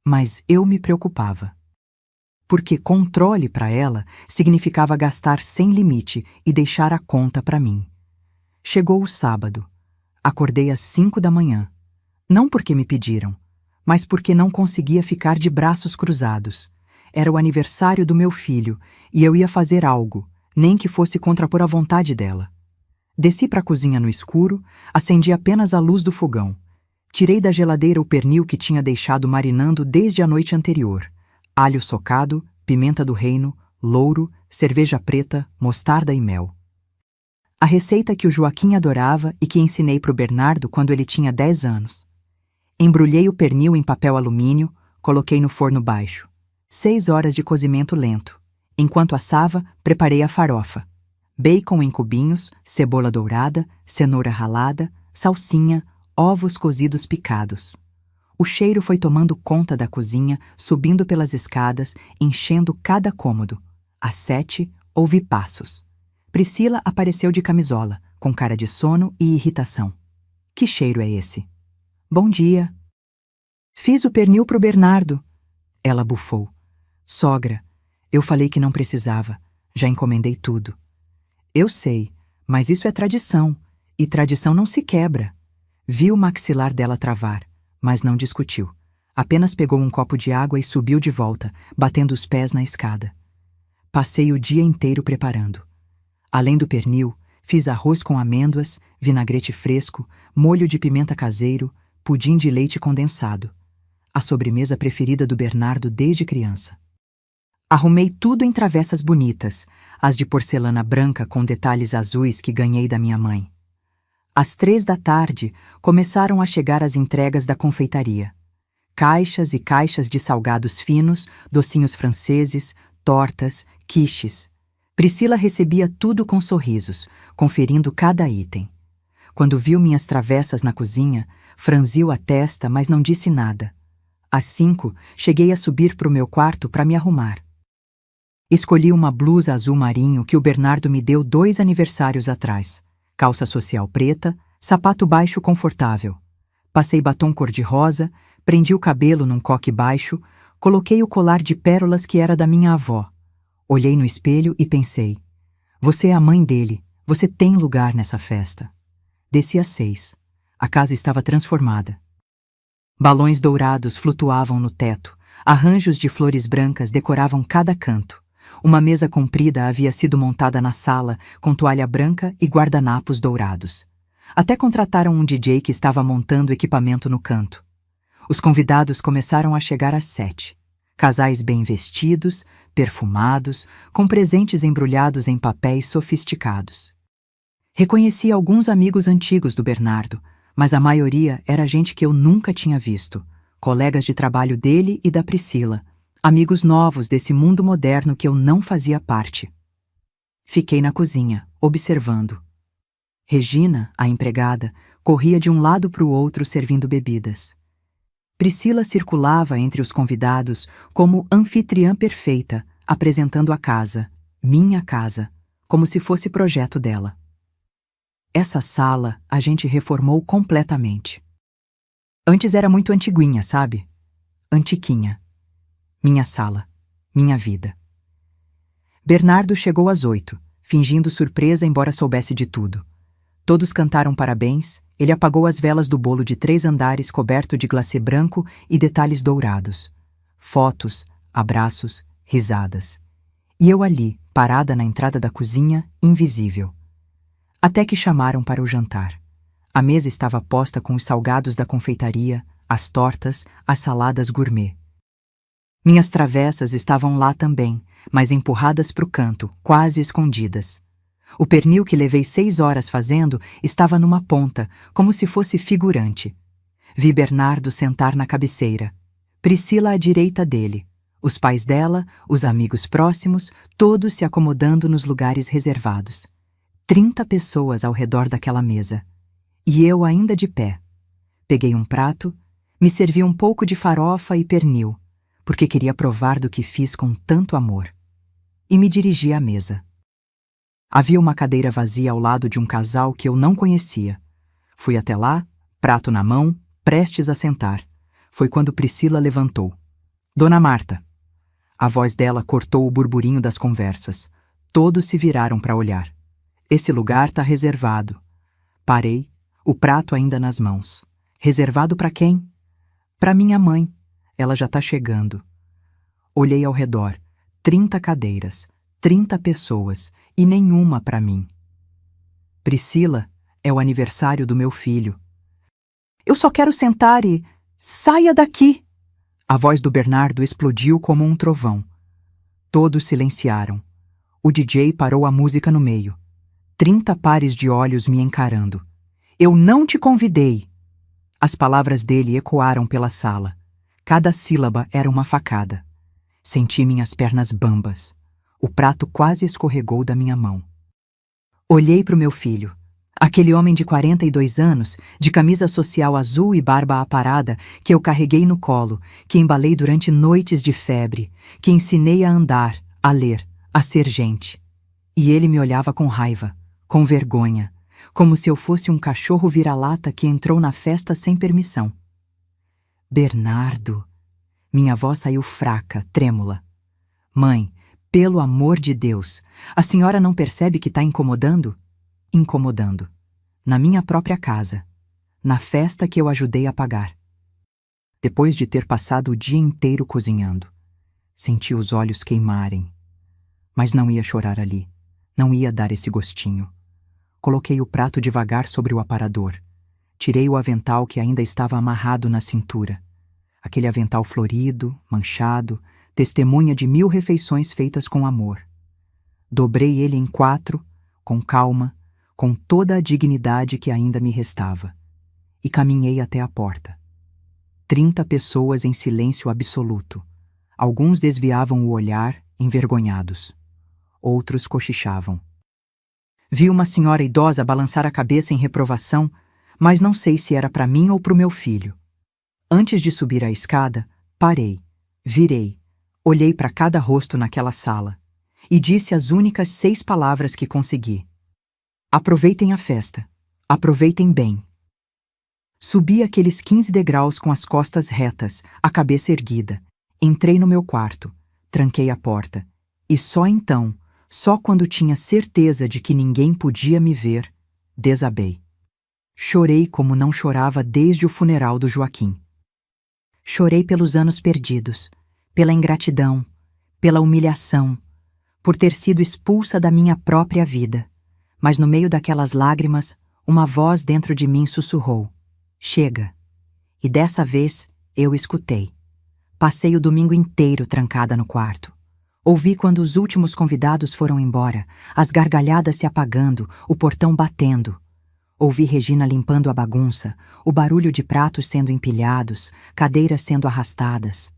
Mas eu me preocupava. Porque controle para ela significava gastar sem limite e deixar a conta para mim. Chegou o sábado. Acordei às 5 da manhã. Não porque me pediram, mas porque não conseguia ficar de braços cruzados. Era o aniversário do meu filho e eu ia fazer algo, nem que fosse contrapor a vontade dela. Desci para a cozinha no escuro, acendi apenas a luz do fogão. Tirei da geladeira o pernil que tinha deixado marinando desde a noite anterior. Alho socado, pimenta do reino, louro, cerveja preta, mostarda e mel. A receita que o Joaquim adorava e que ensinei para o Bernardo quando ele tinha 10 anos. Embrulhei o pernil em papel alumínio, coloquei no forno baixo. 6 horas de cozimento lento. Enquanto assava, preparei a farofa. Bacon em cubinhos, cebola dourada, cenoura ralada, salsinha, ovos cozidos picados. O cheiro foi tomando conta da cozinha, subindo pelas escadas, enchendo cada cômodo. Às 7, ouvi passos. Priscila apareceu de camisola, com cara de sono e irritação. Que cheiro é esse? Bom dia. Fiz o pernil pro Bernardo. Ela bufou. Sogra, eu falei que não precisava. Já encomendei tudo. Eu sei, mas isso é tradição, e tradição não se quebra. Vi o maxilar dela travar, mas não discutiu. Apenas pegou um copo de água e subiu de volta, batendo os pés na escada. Passei o dia inteiro preparando. Além do pernil, fiz arroz com amêndoas, vinagrete fresco, molho de pimenta caseiro, pudim de leite condensado. A sobremesa preferida do Bernardo desde criança. Arrumei tudo em travessas bonitas, as de porcelana branca com detalhes azuis que ganhei da minha mãe. Às 3 da tarde, começaram a chegar as entregas da confeitaria. Caixas e caixas de salgados finos, docinhos franceses, tortas, quiches. Priscila recebia tudo com sorrisos, conferindo cada item. Quando viu minhas travessas na cozinha, franziu a testa, mas não disse nada. Às 5, cheguei a subir para o meu quarto para me arrumar. Escolhi uma blusa azul marinho que o Bernardo me deu 2 aniversários atrás. Calça social preta, sapato baixo confortável. Passei batom cor-de-rosa, prendi o cabelo num coque baixo, coloquei o colar de pérolas que era da minha avó. Olhei no espelho e pensei, você é a mãe dele, você tem lugar nessa festa. Desci às 6. A casa estava transformada. Balões dourados flutuavam no teto, arranjos de flores brancas decoravam cada canto. Uma mesa comprida havia sido montada na sala, com toalha branca e guardanapos dourados. Até contrataram um DJ que estava montando equipamento no canto. Os convidados começaram a chegar às 7. Casais bem vestidos, perfumados, com presentes embrulhados em papéis sofisticados. Reconheci alguns amigos antigos do Bernardo, mas a maioria era gente que eu nunca tinha visto, colegas de trabalho dele e da Priscila, amigos novos desse mundo moderno que eu não fazia parte. Fiquei na cozinha, observando. Regina, a empregada, corria de um lado para o outro servindo bebidas. Priscila circulava entre os convidados como anfitriã perfeita, apresentando a casa, minha casa, como se fosse projeto dela. Essa sala a gente reformou completamente. Antes era muito antiguinha, sabe? Antiquinha. Minha sala, minha vida. Bernardo chegou às 8, fingindo surpresa embora soubesse de tudo. Todos cantaram parabéns, ele apagou as velas do bolo de 3 andares coberto de glacê branco e detalhes dourados. Fotos, abraços, risadas. E eu ali, parada na entrada da cozinha, invisível. Até que chamaram para o jantar. A mesa estava posta com os salgados da confeitaria, as tortas, as saladas gourmet. Minhas travessas estavam lá também, mas empurradas para o canto, quase escondidas. O pernil que levei 6 horas fazendo estava numa ponta, como se fosse figurante. Vi Bernardo sentar na cabeceira. Priscila à direita dele. Os pais dela, os amigos próximos, todos se acomodando nos lugares reservados. 30 pessoas ao redor daquela mesa. E eu ainda de pé. Peguei um prato, me servi um pouco de farofa e pernil, porque queria provar do que fiz com tanto amor. E me dirigi à mesa. Havia uma cadeira vazia ao lado de um casal que eu não conhecia. Fui até lá, prato na mão, prestes a sentar. Foi quando Priscila levantou. Dona Marta. A voz dela cortou o burburinho das conversas. Todos se viraram para olhar. Esse lugar tá reservado. Parei, o prato ainda nas mãos. Reservado para quem? Para minha mãe, ela já tá chegando. Olhei ao redor. 30 cadeiras, 30 pessoas e nenhuma para mim. Priscila, é o aniversário do meu filho. Eu só quero sentar e... Saia daqui! A voz do Bernardo explodiu como um trovão. Todos silenciaram. O DJ parou a música no meio. 30 pares de olhos me encarando. Eu não te convidei! As palavras dele ecoaram pela sala. Cada sílaba era uma facada. Senti minhas pernas bambas. O prato quase escorregou da minha mão. Olhei para o meu filho. Aquele homem de 42 anos, de camisa social azul e barba aparada, que eu carreguei no colo, que embalei durante noites de febre, que ensinei a andar, a ler, a ser gente. E ele me olhava com raiva, com vergonha, como se eu fosse um cachorro vira-lata que entrou na festa sem permissão. Bernardo... Minha voz saiu fraca, trêmula. Mãe, pelo amor de Deus, a senhora não percebe que está incomodando? Incomodando. Na minha própria casa. Na festa que eu ajudei a pagar. Depois de ter passado o dia inteiro cozinhando, senti os olhos queimarem. Mas não ia chorar ali. Não ia dar esse gostinho. Coloquei o prato devagar sobre o aparador. Tirei o avental que ainda estava amarrado na cintura. Aquele avental florido, manchado, testemunha de 1000 refeições feitas com amor. Dobrei ele em 4, com calma, com toda a dignidade que ainda me restava, e caminhei até a porta. 30 pessoas em silêncio absoluto. Alguns desviavam o olhar, envergonhados. Outros cochichavam. Vi uma senhora idosa balançar a cabeça em reprovação, mas não sei se era para mim ou para o meu filho. Antes de subir a escada, parei, virei, olhei para cada rosto naquela sala e disse as únicas 6 palavras que consegui. Aproveitem a festa. Aproveitem bem. Subi aqueles 15 degraus com as costas retas, a cabeça erguida. Entrei no meu quarto, tranquei a porta e só então, só quando tinha certeza de que ninguém podia me ver, desabei. Chorei como não chorava desde o funeral do Joaquim. Chorei pelos anos perdidos, pela ingratidão, pela humilhação, por ter sido expulsa da minha própria vida. Mas no meio daquelas lágrimas, uma voz dentro de mim sussurrou: chega. E dessa vez, eu escutei. Passei o domingo inteiro trancada no quarto. Ouvi quando os últimos convidados foram embora, as gargalhadas se apagando, o portão batendo. Ouvi Regina limpando a bagunça, o barulho de pratos sendo empilhados, cadeiras sendo arrastadas.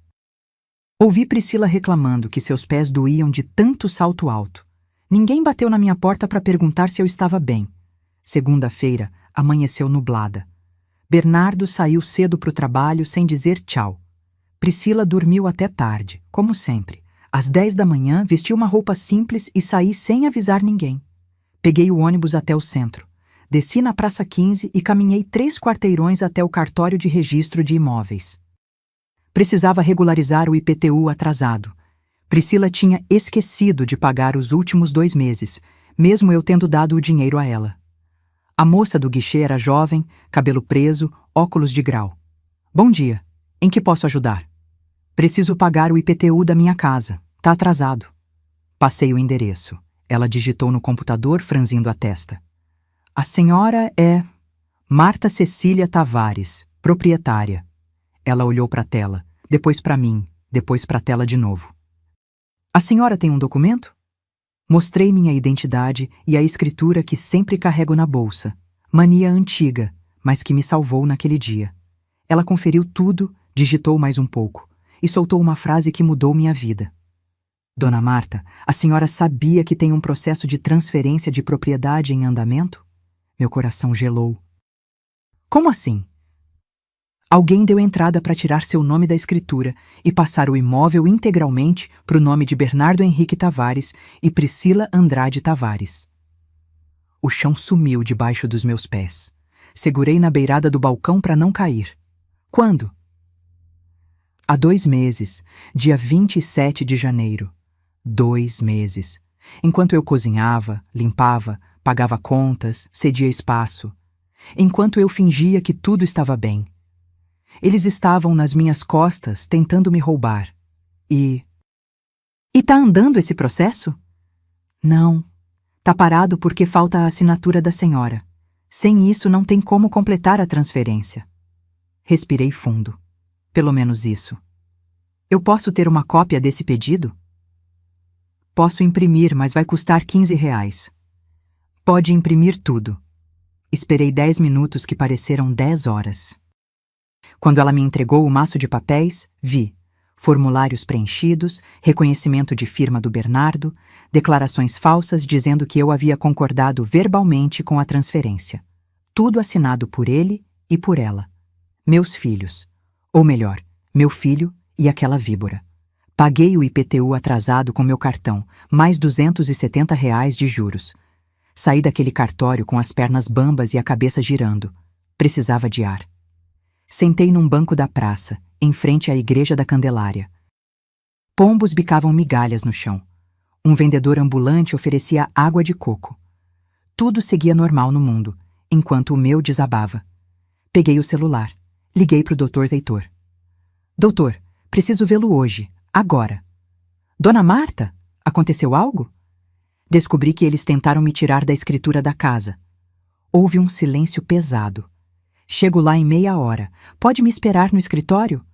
Ouvi Priscila reclamando que seus pés doíam de tanto salto alto. Ninguém bateu na minha porta para perguntar se eu estava bem. Segunda-feira, amanheceu nublada. Bernardo saiu cedo para o trabalho sem dizer tchau. Priscila dormiu até tarde, como sempre. Às 10 da manhã, vesti uma roupa simples e saí sem avisar ninguém. Peguei o ônibus até o centro. Desci na Praça 15 e caminhei 3 quarteirões até o cartório de registro de imóveis. Precisava regularizar o IPTU atrasado. Priscila tinha esquecido de pagar os últimos 2 meses, mesmo eu tendo dado o dinheiro a ela. A moça do guichê era jovem, cabelo preso, óculos de grau. Bom dia. Em que posso ajudar? Preciso pagar o IPTU da minha casa. Tá atrasado. Passei o endereço. Ela digitou no computador, franzindo a testa. A senhora é Marta Cecília Tavares, proprietária. Ela olhou para a tela, depois para mim, depois para a tela de novo. A senhora tem um documento? Mostrei minha identidade e a escritura que sempre carrego na bolsa. Mania antiga, mas que me salvou naquele dia. Ela conferiu tudo, digitou mais um pouco e soltou uma frase que mudou minha vida. Dona Marta, a senhora sabia que tem um processo de transferência de propriedade em andamento? Meu coração gelou. Como assim? Alguém deu entrada para tirar seu nome da escritura e passar o imóvel integralmente para o nome de Bernardo Henrique Tavares e Priscila Andrade Tavares. O chão sumiu debaixo dos meus pés. Segurei na beirada do balcão para não cair. Quando? Há 2 meses, dia 27 de janeiro. 2 meses. Enquanto eu cozinhava, limpava, pagava contas, cedia espaço. Enquanto eu fingia que tudo estava bem. Eles estavam nas minhas costas tentando me roubar. E tá andando esse processo? Não. Tá parado porque falta a assinatura da senhora. Sem isso não tem como completar a transferência. Respirei fundo. Pelo menos isso. Eu posso ter uma cópia desse pedido? Posso imprimir, mas vai custar R$ 15. Pode imprimir tudo. Esperei 10 minutos que pareceram 10 horas. Quando ela me entregou o maço de papéis, vi formulários preenchidos, reconhecimento de firma do Bernardo, declarações falsas dizendo que eu havia concordado verbalmente com a transferência. Tudo assinado por ele e por ela. Meus filhos. Ou melhor, meu filho e aquela víbora. Paguei o IPTU atrasado com meu cartão, mais R$ 270 de juros. Saí daquele cartório com as pernas bambas e a cabeça girando. Precisava de ar. Sentei num banco da praça, em frente à Igreja da Candelária. Pombos bicavam migalhas no chão. Um vendedor ambulante oferecia água de coco. Tudo seguia normal no mundo, enquanto o meu desabava. Peguei o celular. Liguei para o Dr. Heitor. Doutor, preciso vê-lo hoje, agora. Dona Marta, aconteceu algo? Descobri que eles tentaram me tirar da escritura da casa. Houve um silêncio pesado. Chego lá em meia hora. Pode me esperar no escritório?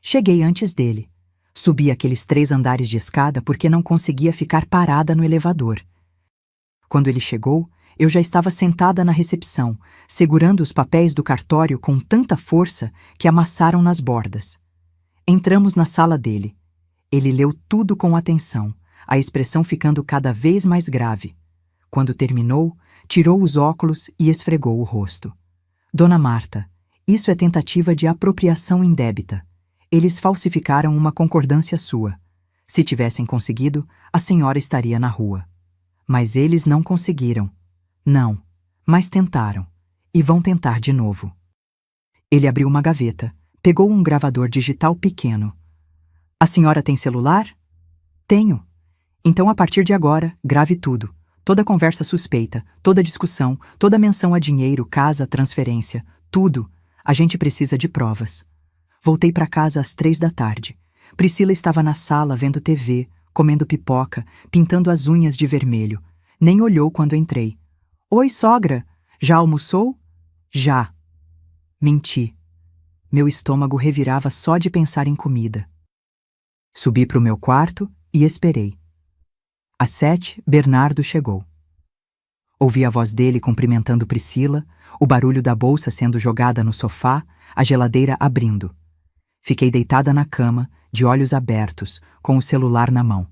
Cheguei antes dele. Subi aqueles 3 andares de escada porque não conseguia ficar parada no elevador. Quando ele chegou, eu já estava sentada na recepção, segurando os papéis do cartório com tanta força que amassaram nas bordas. Entramos na sala dele. Ele leu tudo com atenção, a expressão ficando cada vez mais grave. Quando terminou, tirou os óculos e esfregou o rosto. Dona Marta, isso é tentativa de apropriação indébita. Eles falsificaram uma concordância sua. Se tivessem conseguido, a senhora estaria na rua. Mas eles não conseguiram. Não, mas tentaram. E vão tentar de novo. Ele abriu uma gaveta, pegou um gravador digital pequeno. A senhora tem celular? Tenho. Então, a partir de agora, grave tudo. Toda conversa suspeita, toda discussão, toda menção a dinheiro, casa, transferência, tudo. A gente precisa de provas. Voltei para casa às 3 da tarde. Priscila estava na sala vendo TV, comendo pipoca, pintando as unhas de vermelho. Nem olhou quando entrei. Oi, sogra. Já almoçou? Já. Menti. Meu estômago revirava só de pensar em comida. Subi para o meu quarto e esperei. Às 7, Bernardo chegou. Ouvi a voz dele cumprimentando Priscila, o barulho da bolsa sendo jogada no sofá, a geladeira abrindo. Fiquei deitada na cama, de olhos abertos, com o celular na mão.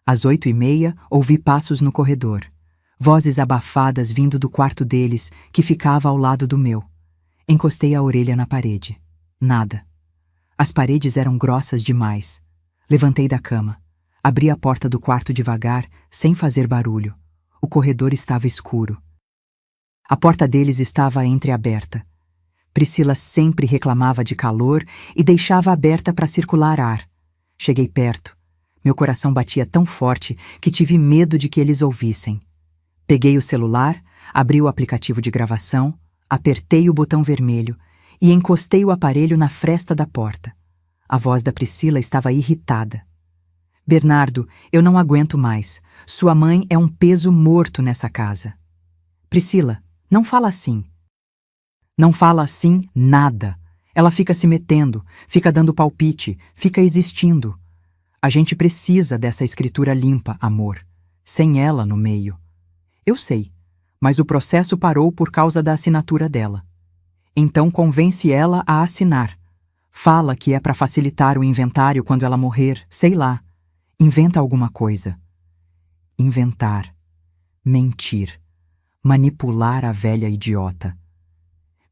Às 8h30, ouvi passos no corredor. Vozes abafadas vindo do quarto deles, que ficava ao lado do meu. Encostei a orelha na parede. Nada. As paredes eram grossas demais. Levantei da cama. Abri a porta do quarto devagar, sem fazer barulho. O corredor estava escuro. A porta deles estava entreaberta. Priscila sempre reclamava de calor e deixava aberta para circular ar. Cheguei perto. Meu coração batia tão forte que tive medo de que eles ouvissem. Peguei o celular, abri o aplicativo de gravação, apertei o botão vermelho e encostei o aparelho na fresta da porta. A voz da Priscila estava irritada. Bernardo, eu não aguento mais. Sua mãe é um peso morto nessa casa. Priscila, não fala assim. Não fala assim nada. Ela fica se metendo, fica dando palpite, fica existindo. A gente precisa dessa escritura limpa, amor. Sem ela no meio. Eu sei, mas o processo parou por causa da assinatura dela. Então convence ela a assinar. Fala que é para facilitar o inventário quando ela morrer, sei lá. Inventa alguma coisa. Inventar. Mentir. Manipular a velha idiota.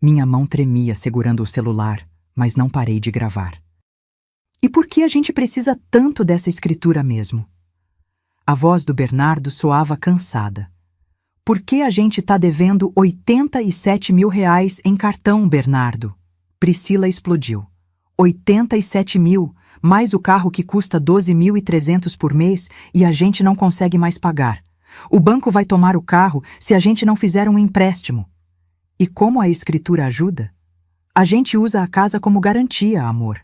Minha mão tremia segurando o celular, mas não parei de gravar. E por que a gente precisa tanto dessa escritura mesmo? A voz do Bernardo soava cansada. Por que a gente tá devendo R$ 87 mil em cartão, Bernardo? Priscila explodiu. 87 mil, mais o carro que custa 12.300 por mês e a gente não consegue mais pagar. O banco vai tomar o carro se a gente não fizer um empréstimo. E como a escritura ajuda? A gente usa a casa como garantia, amor.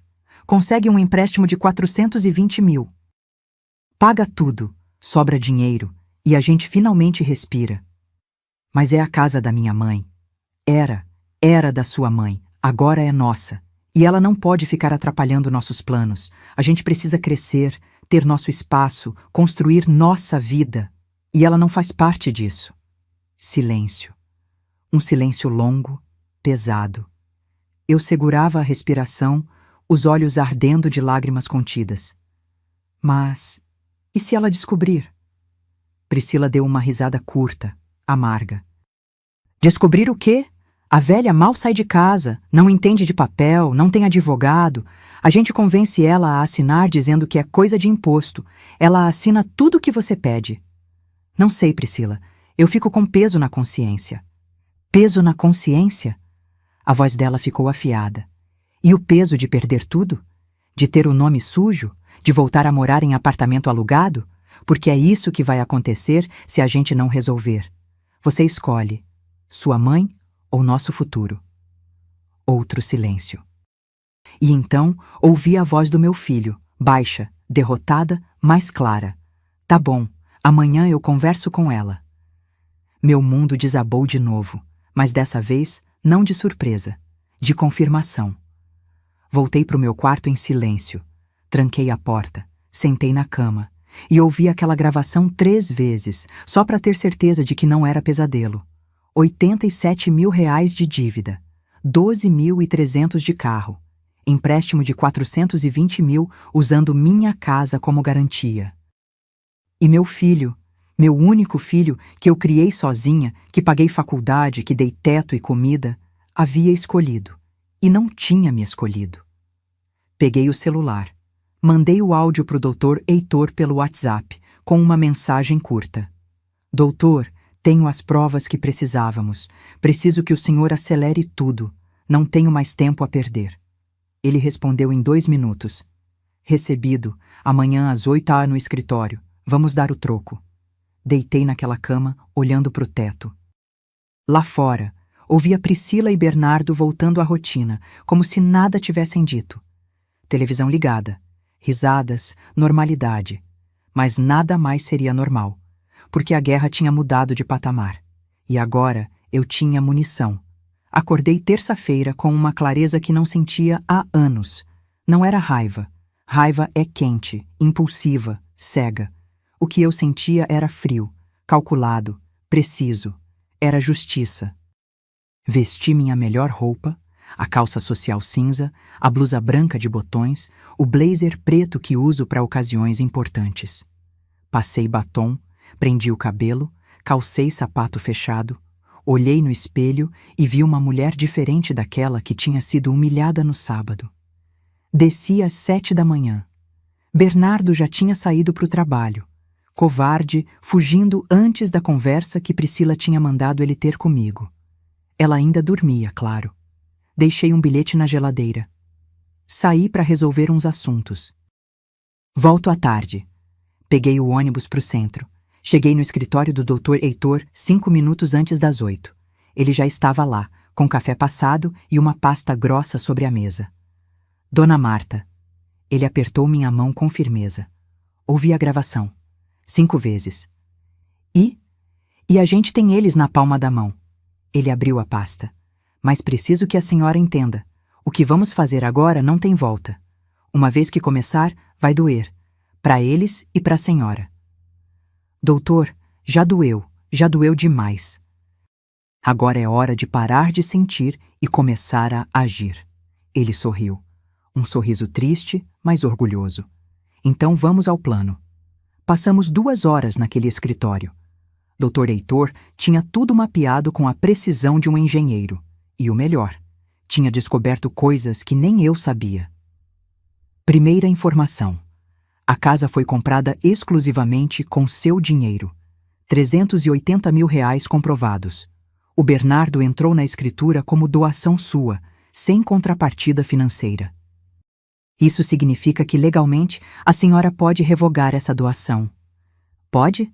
Consegue um empréstimo de 420 mil. Paga tudo, sobra dinheiro, e a gente finalmente respira. Mas é a casa da minha mãe. Era da sua mãe, agora é nossa. E ela não pode ficar atrapalhando nossos planos. A gente precisa crescer, ter nosso espaço, construir nossa vida. E ela não faz parte disso. Silêncio. Um silêncio longo, pesado. Eu segurava a respiração, os olhos ardendo de lágrimas contidas. Mas, e se ela descobrir? Priscila deu uma risada curta, amarga. Descobrir o quê? A velha mal sai de casa, não entende de papel, não tem advogado. A gente convence ela a assinar dizendo que é coisa de imposto. Ela assina tudo o que você pede. Não sei, Priscila. Eu fico com peso na consciência. Peso na consciência? A voz dela ficou afiada. E o peso de perder tudo? De ter o nome sujo? De voltar a morar em apartamento alugado? Porque é isso que vai acontecer se a gente não resolver. Você escolhe. Sua mãe ou nosso futuro? Outro silêncio. E então ouvi a voz do meu filho, baixa, derrotada, mas clara. Tá bom, amanhã eu converso com ela. Meu mundo desabou de novo, mas dessa vez não de surpresa, de confirmação. Voltei para o meu quarto em silêncio, tranquei a porta, sentei na cama e ouvi aquela gravação 3 vezes, só para ter certeza de que não era pesadelo. 87 mil reais de dívida, 12.300 de carro, empréstimo de 420 mil usando minha casa como garantia. E meu filho, meu único filho, que eu criei sozinha, que paguei faculdade, que dei teto e comida, havia escolhido, e não tinha me escolhido. Peguei o celular, mandei o áudio para o Dr. Heitor pelo WhatsApp, com uma mensagem curta. Doutor, tenho as provas que precisávamos. Preciso que o senhor acelere tudo. Não tenho mais tempo a perder. Ele respondeu em 2 minutos. Recebido. Amanhã às 8h no escritório. Vamos dar o troco. Deitei naquela cama, olhando para o teto. Lá fora, ouvia Priscila e Bernardo voltando à rotina, como se nada tivessem dito. Televisão ligada. Risadas, normalidade. Mas nada mais seria normal. Porque a guerra tinha mudado de patamar. E agora eu tinha munição. Acordei terça-feira com uma clareza que não sentia há anos. Não era raiva. Raiva é quente, impulsiva, cega. O que eu sentia era frio, calculado, preciso. Era justiça. Vesti minha melhor roupa, a calça social cinza, a blusa branca de botões, o blazer preto que uso para ocasiões importantes. Passei batom, prendi o cabelo, calcei sapato fechado, olhei no espelho e vi uma mulher diferente daquela que tinha sido humilhada no sábado. Desci às 7 da manhã. Bernardo já tinha saído para o trabalho, covarde, fugindo antes da conversa que Priscila tinha mandado ele ter comigo. Ela ainda dormia, claro. Deixei um bilhete na geladeira. Saí para resolver uns assuntos. Volto à tarde. Peguei o ônibus para o centro. Cheguei no escritório do Dr. Heitor 5 minutos antes das 8. Ele já estava lá, com café passado e uma pasta grossa sobre a mesa. Dona Marta. Ele apertou minha mão com firmeza. Ouvi a gravação. 5 vezes. E a gente tem eles na palma da mão. Ele abriu a pasta. Mas preciso que a senhora entenda. O que vamos fazer agora não tem volta. Uma vez que começar, vai doer. Para eles e para a senhora. Doutor, já doeu demais. Agora é hora de parar de sentir e começar a agir. Ele sorriu. Um sorriso triste, mas orgulhoso. Então vamos ao plano. Passamos 2 horas naquele escritório. Dr. Heitor tinha tudo mapeado com a precisão de um engenheiro. E o melhor, tinha descoberto coisas que nem eu sabia. Primeira informação. A casa foi comprada exclusivamente com seu dinheiro. 380 mil reais comprovados. O Bernardo entrou na escritura como doação sua, sem contrapartida financeira. Isso significa que legalmente a senhora pode revogar essa doação. Pode?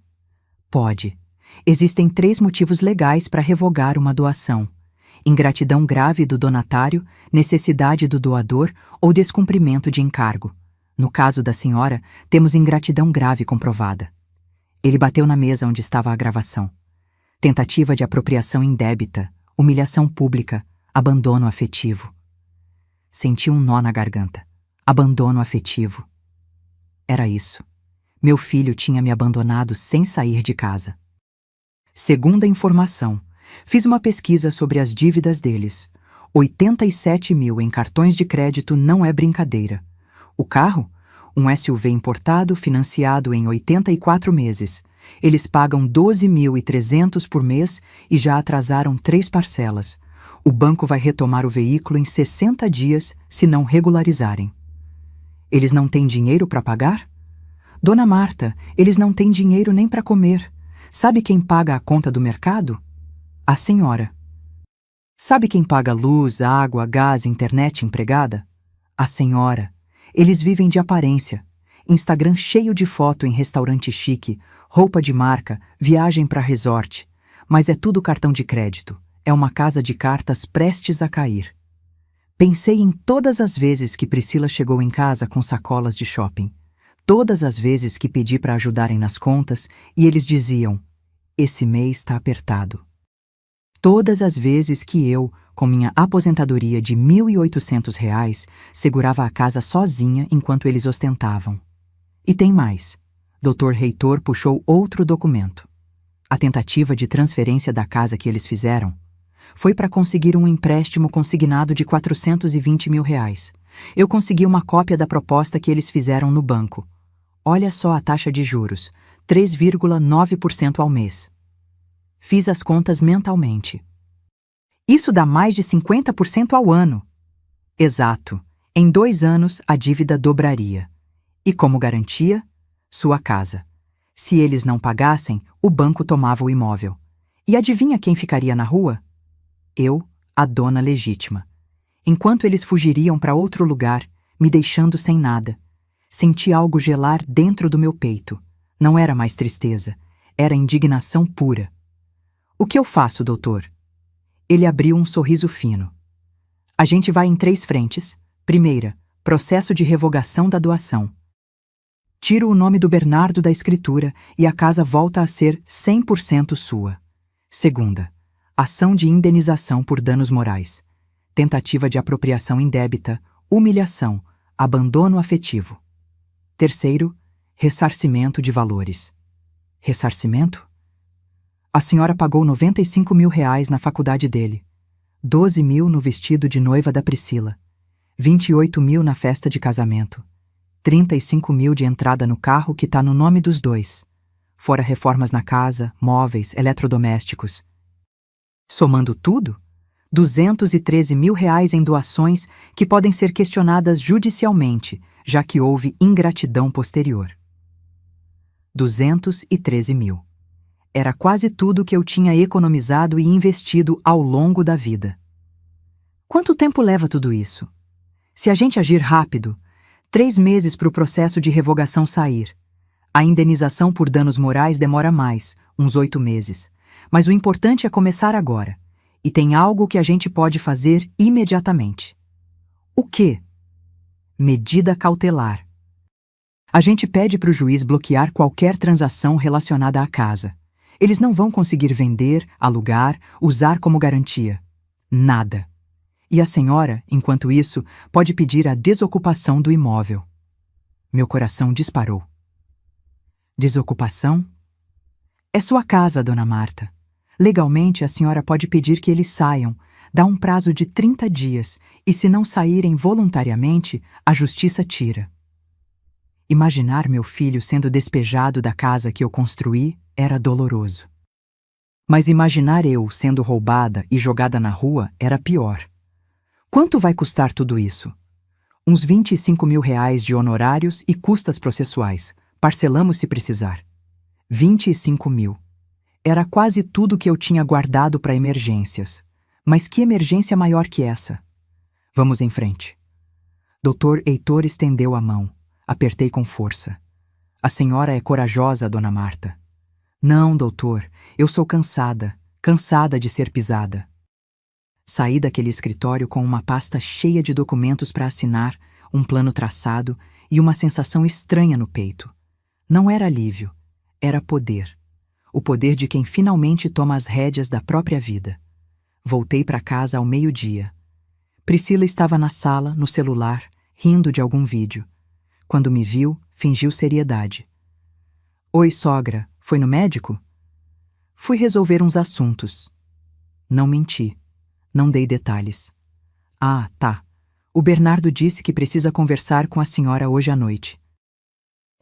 Pode. Existem 3 motivos legais para revogar uma doação. ingratidão grave do donatário, necessidade do doador ou descumprimento de encargo. No caso da senhora, temos ingratidão grave comprovada. Ele bateu na mesa onde estava a gravação. Tentativa de apropriação indébita, humilhação pública, abandono afetivo. Senti um nó na garganta. Abandono afetivo. Era isso. Meu filho tinha me abandonado sem sair de casa. Segunda informação, fiz uma pesquisa sobre as dívidas deles. 87 mil em cartões de crédito não é brincadeira. O carro? Um SUV importado financiado em 84 meses. Eles pagam 12.300 por mês e já atrasaram 3 parcelas. O banco vai retomar o veículo em 60 dias se não regularizarem. Eles não têm dinheiro para pagar? Dona Marta, eles não têm dinheiro nem para comer. Sabe quem paga a conta do mercado? A senhora. Sabe quem paga luz, água, gás, internet empregada? A senhora. Eles vivem de aparência. Instagram cheio de foto em restaurante chique, roupa de marca, viagem para resort. Mas é tudo cartão de crédito. É uma casa de cartas prestes a cair. Pensei em todas as vezes que Priscila chegou em casa com sacolas de shopping. Todas as vezes que pedi para ajudarem nas contas e eles diziam: esse mês está apertado. Todas as vezes que eu, com minha aposentadoria de R$ 1.800, segurava a casa sozinha enquanto eles ostentavam. E tem mais. Dr. Reitor puxou outro documento. A tentativa de transferência da casa que eles fizeram foi para conseguir um empréstimo consignado de R$ 420 mil. Eu consegui uma cópia da proposta que eles fizeram no banco. Olha só a taxa de juros, 3,9% ao mês. Fiz as contas mentalmente. Isso dá mais de 50% ao ano. Exato. Em 2 anos, a dívida dobraria. E como garantia, sua casa. Se eles não pagassem, o banco tomava o imóvel. E adivinha quem ficaria na rua? Eu, a dona legítima. Enquanto eles fugiriam para outro lugar, me deixando sem nada, senti algo gelar dentro do meu peito. Não era mais tristeza, era indignação pura. O que eu faço, doutor? Ele abriu um sorriso fino. A gente vai em 3 frentes. Primeira, processo de revogação da doação. Tiro o nome do Bernardo da escritura e a casa volta a ser 100% sua. Segunda, ação de indenização por danos morais. Tentativa de apropriação indébita, humilhação, abandono afetivo. Terceiro, ressarcimento de valores. Ressarcimento? A senhora pagou R$ 95 mil na faculdade dele, 12 mil no vestido de noiva da Priscila, 28 mil na festa de casamento, 35 mil de entrada no carro que está no nome dos dois, fora reformas na casa, móveis, eletrodomésticos. Somando tudo, 213 mil em doações que podem ser questionadas judicialmente, já que houve ingratidão posterior. 213 mil. Era quase tudo que eu tinha economizado e investido ao longo da vida. Quanto tempo leva tudo isso? Se a gente agir rápido, 3 meses para o processo de revogação sair. A indenização por danos morais demora mais, uns 8 meses. Mas o importante é começar agora. E tem algo que a gente pode fazer imediatamente. O quê? Medida cautelar. A gente pede para o juiz bloquear qualquer transação relacionada à casa. Eles não vão conseguir vender, alugar, usar como garantia. Nada. E a senhora, enquanto isso, pode pedir a desocupação do imóvel. Meu coração disparou. Desocupação? É sua casa, dona Marta. Legalmente, a senhora pode pedir que eles saiam, dá um prazo de 30 dias, e se não saírem voluntariamente, a justiça tira. Imaginar meu filho sendo despejado da casa que eu construí era doloroso. Mas imaginar eu sendo roubada e jogada na rua era pior. Quanto vai custar tudo isso? Uns 25 mil de honorários e custas processuais. Parcelamos se precisar. 25 mil. Era quase tudo que eu tinha guardado para emergências. Mas que emergência maior que essa? Vamos em frente. Dr. Heitor estendeu a mão. Apertei com força. A senhora é corajosa, dona Marta. Não, doutor, eu sou cansada de ser pisada. Saí daquele escritório com uma pasta cheia de documentos para assinar, um plano traçado e uma sensação estranha no peito. Não era alívio, era poder. O poder de quem finalmente toma as rédeas da própria vida. Voltei para casa ao meio-dia. Priscila estava na sala, no celular, rindo de algum vídeo. Quando me viu, fingiu seriedade. Oi, sogra, foi no médico? Fui resolver uns assuntos. Não menti. Não dei detalhes. Ah, tá. O Bernardo disse que precisa conversar com a senhora hoje à noite.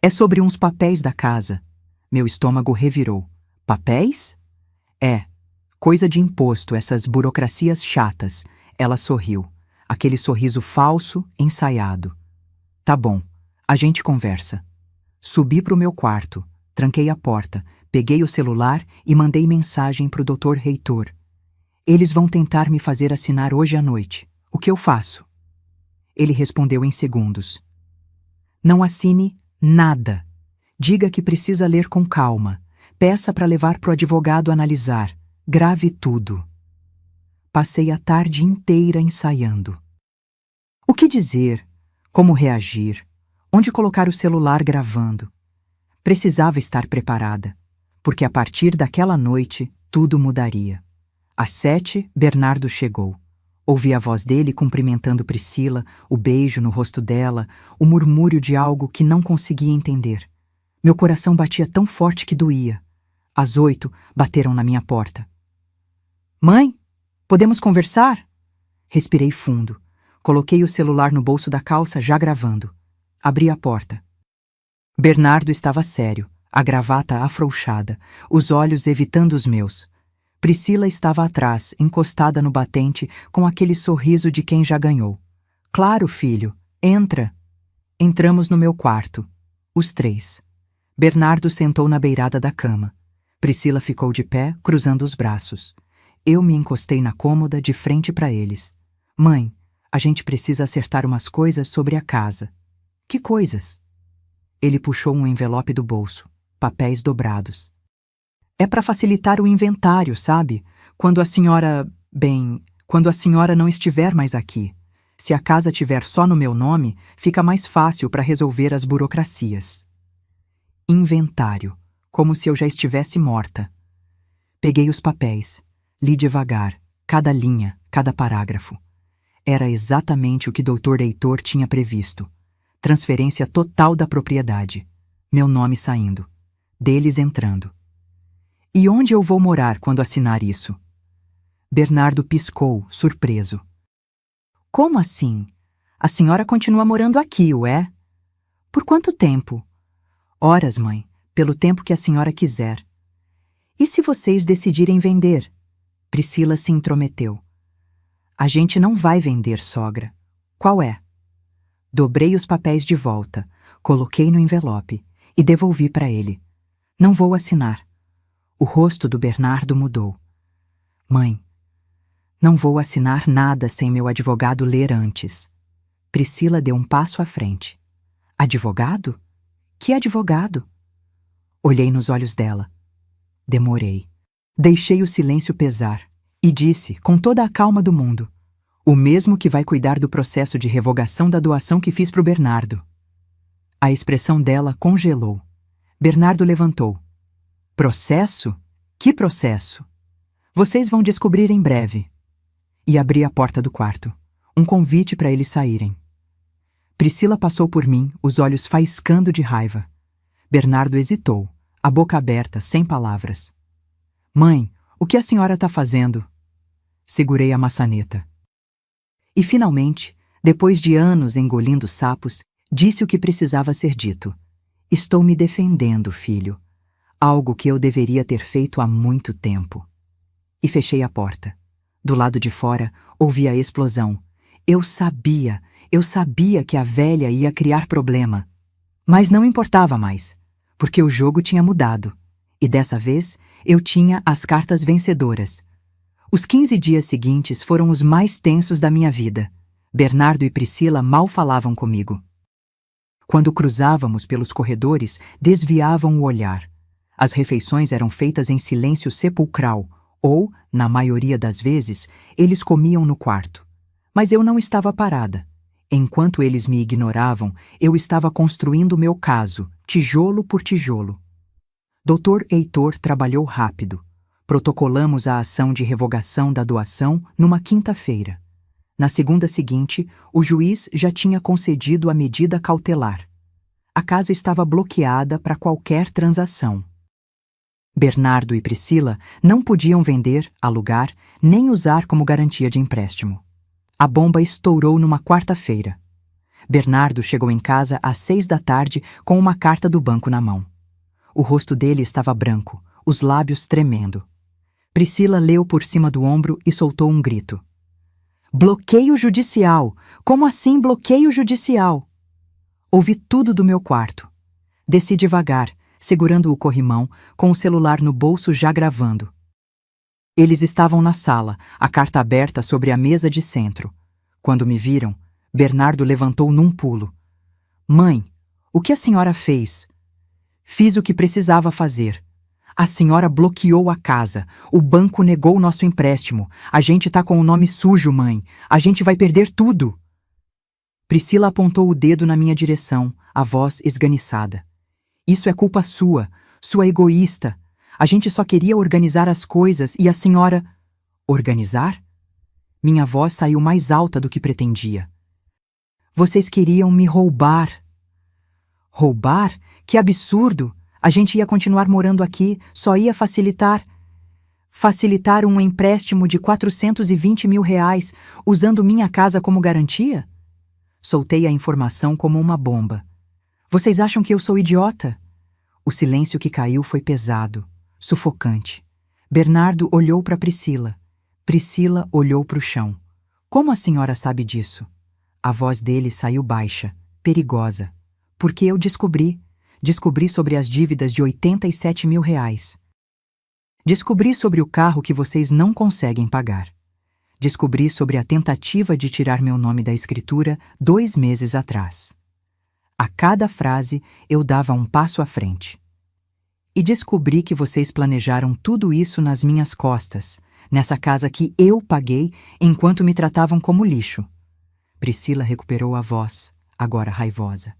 É sobre uns papéis da casa. Meu estômago revirou. Papéis? É. Coisa de imposto, essas burocracias chatas. Ela sorriu. Aquele sorriso falso, ensaiado. Tá bom. A gente conversa. Subi pro meu quarto. Tranquei a porta. Peguei o celular e mandei mensagem pro Dr. Heitor. Eles vão tentar me fazer assinar hoje à noite. O que eu faço? Ele respondeu em segundos. Não assine nada. Diga que precisa ler com calma. Peça para levar pro advogado analisar. Grave tudo. Passei a tarde inteira ensaiando. O que dizer? Como reagir? Onde colocar o celular gravando? Precisava estar preparada, porque a partir daquela noite tudo mudaria. Às 7, Bernardo chegou. Ouvi a voz dele cumprimentando Priscila, o beijo no rosto dela, o murmúrio de algo que não conseguia entender. Meu coração batia tão forte que doía. Às 8, bateram na minha porta. Mãe, podemos conversar? Respirei fundo. Coloquei o celular no bolso da calça, já gravando. Abri a porta. Bernardo estava sério, a gravata afrouxada, os olhos evitando os meus. Priscila estava atrás, encostada no batente, com aquele sorriso de quem já ganhou. Claro, filho, entra. Entramos no meu quarto, os três. Bernardo sentou na beirada da cama. Priscila ficou de pé, cruzando os braços. Eu me encostei na cômoda, de frente para eles. Mãe, a gente precisa acertar umas coisas sobre a casa. Que coisas? Ele puxou um envelope do bolso, papéis dobrados. É para facilitar o inventário, sabe? Quando a senhora não estiver mais aqui. Se a casa tiver só no meu nome, fica mais fácil para resolver as burocracias. Inventário, como se eu já estivesse morta. Peguei os papéis, li devagar, cada linha, cada parágrafo. Era exatamente o que Dr. Heitor tinha previsto. Transferência total da propriedade. Meu nome saindo. Deles entrando. E onde eu vou morar quando assinar isso? Bernardo piscou, surpreso. Como assim? A senhora continua morando aqui, ué? Por quanto tempo? Horas, mãe, pelo tempo que a senhora quiser. E se vocês decidirem vender? Priscila se intrometeu. A gente não vai vender, sogra. Qual é? Dobrei os papéis de volta, coloquei no envelope e devolvi para ele. Não vou assinar. O rosto do Bernardo mudou. Mãe, não vou assinar nada sem meu advogado ler antes. Priscila deu um passo à frente. Advogado? Que advogado? Olhei nos olhos dela. Demorei. Deixei o silêncio pesar e disse, com toda a calma do mundo, o mesmo que vai cuidar do processo de revogação da doação que fiz para o Bernardo. A expressão dela congelou. Bernardo levantou. Processo? Que processo? Vocês vão descobrir em breve. E abri a porta do quarto. Um convite para eles saírem. Priscila passou por mim, os olhos faiscando de raiva. Bernardo hesitou, a boca aberta, sem palavras. Mãe, o que a senhora está fazendo? Segurei a maçaneta. E finalmente, depois de anos engolindo sapos, disse o que precisava ser dito. Estou me defendendo, filho. Algo que eu deveria ter feito há muito tempo. E fechei a porta. Do lado de fora, ouvi a explosão. Eu sabia que a velha ia criar problema. Mas não importava mais, porque o jogo tinha mudado. E dessa vez, eu tinha as cartas vencedoras. Os 15 dias seguintes foram os mais tensos da minha vida. Bernardo e Priscila mal falavam comigo. Quando cruzávamos pelos corredores, desviavam o olhar. As refeições eram feitas em silêncio sepulcral, Ou, na maioria das vezes, eles comiam no quarto. Mas eu não estava parada. Enquanto eles me ignoravam, eu estava construindo meu caso, tijolo por tijolo. Dr. Heitor trabalhou rápido. Protocolamos a ação de revogação da doação numa quinta-feira. Na segunda seguinte, o juiz já tinha concedido a medida cautelar. A casa estava bloqueada para qualquer transação. Bernardo e Priscila não podiam vender, alugar, nem usar como garantia de empréstimo. A bomba estourou numa quarta-feira. Bernardo chegou em casa às 6 da tarde com uma carta do banco na mão. O rosto dele estava branco, os lábios tremendo. Priscila leu por cima do ombro e soltou um grito. Bloqueio judicial! Como assim bloqueio judicial? Ouvi tudo do meu quarto. Desci devagar, segurando o corrimão, com o celular no bolso já gravando. Eles estavam na sala, a carta aberta sobre a mesa de centro. Quando me viram, Bernardo levantou num pulo. Mãe, o que a senhora fez? Fiz o que precisava fazer. A senhora bloqueou a casa. O banco negou nosso empréstimo. A gente tá com o nome sujo, mãe. A gente vai perder tudo. Priscila apontou o dedo na minha direção, a voz esganiçada. Isso é culpa sua, sua egoísta. A gente só queria organizar as coisas e a senhora... Organizar? Minha voz saiu mais alta do que pretendia. Vocês queriam me roubar. Roubar? Que absurdo! A gente ia continuar morando aqui, só ia facilitar um empréstimo de R$420 mil, usando minha casa como garantia? Soltei a informação como uma bomba. Vocês acham que eu sou idiota? O silêncio que caiu foi pesado, sufocante. Bernardo olhou para Priscila. Priscila olhou para o chão. Como a senhora sabe disso? A voz dele saiu baixa, perigosa. Porque eu descobri sobre as dívidas de R$87 mil. Descobri sobre o carro que vocês não conseguem pagar. Descobri sobre a tentativa de tirar meu nome da escritura 2 meses atrás. A cada frase, eu dava um passo à frente. E descobri que vocês planejaram tudo isso nas minhas costas, nessa casa que eu paguei enquanto me tratavam como lixo. Priscila recuperou a voz, agora raivosa.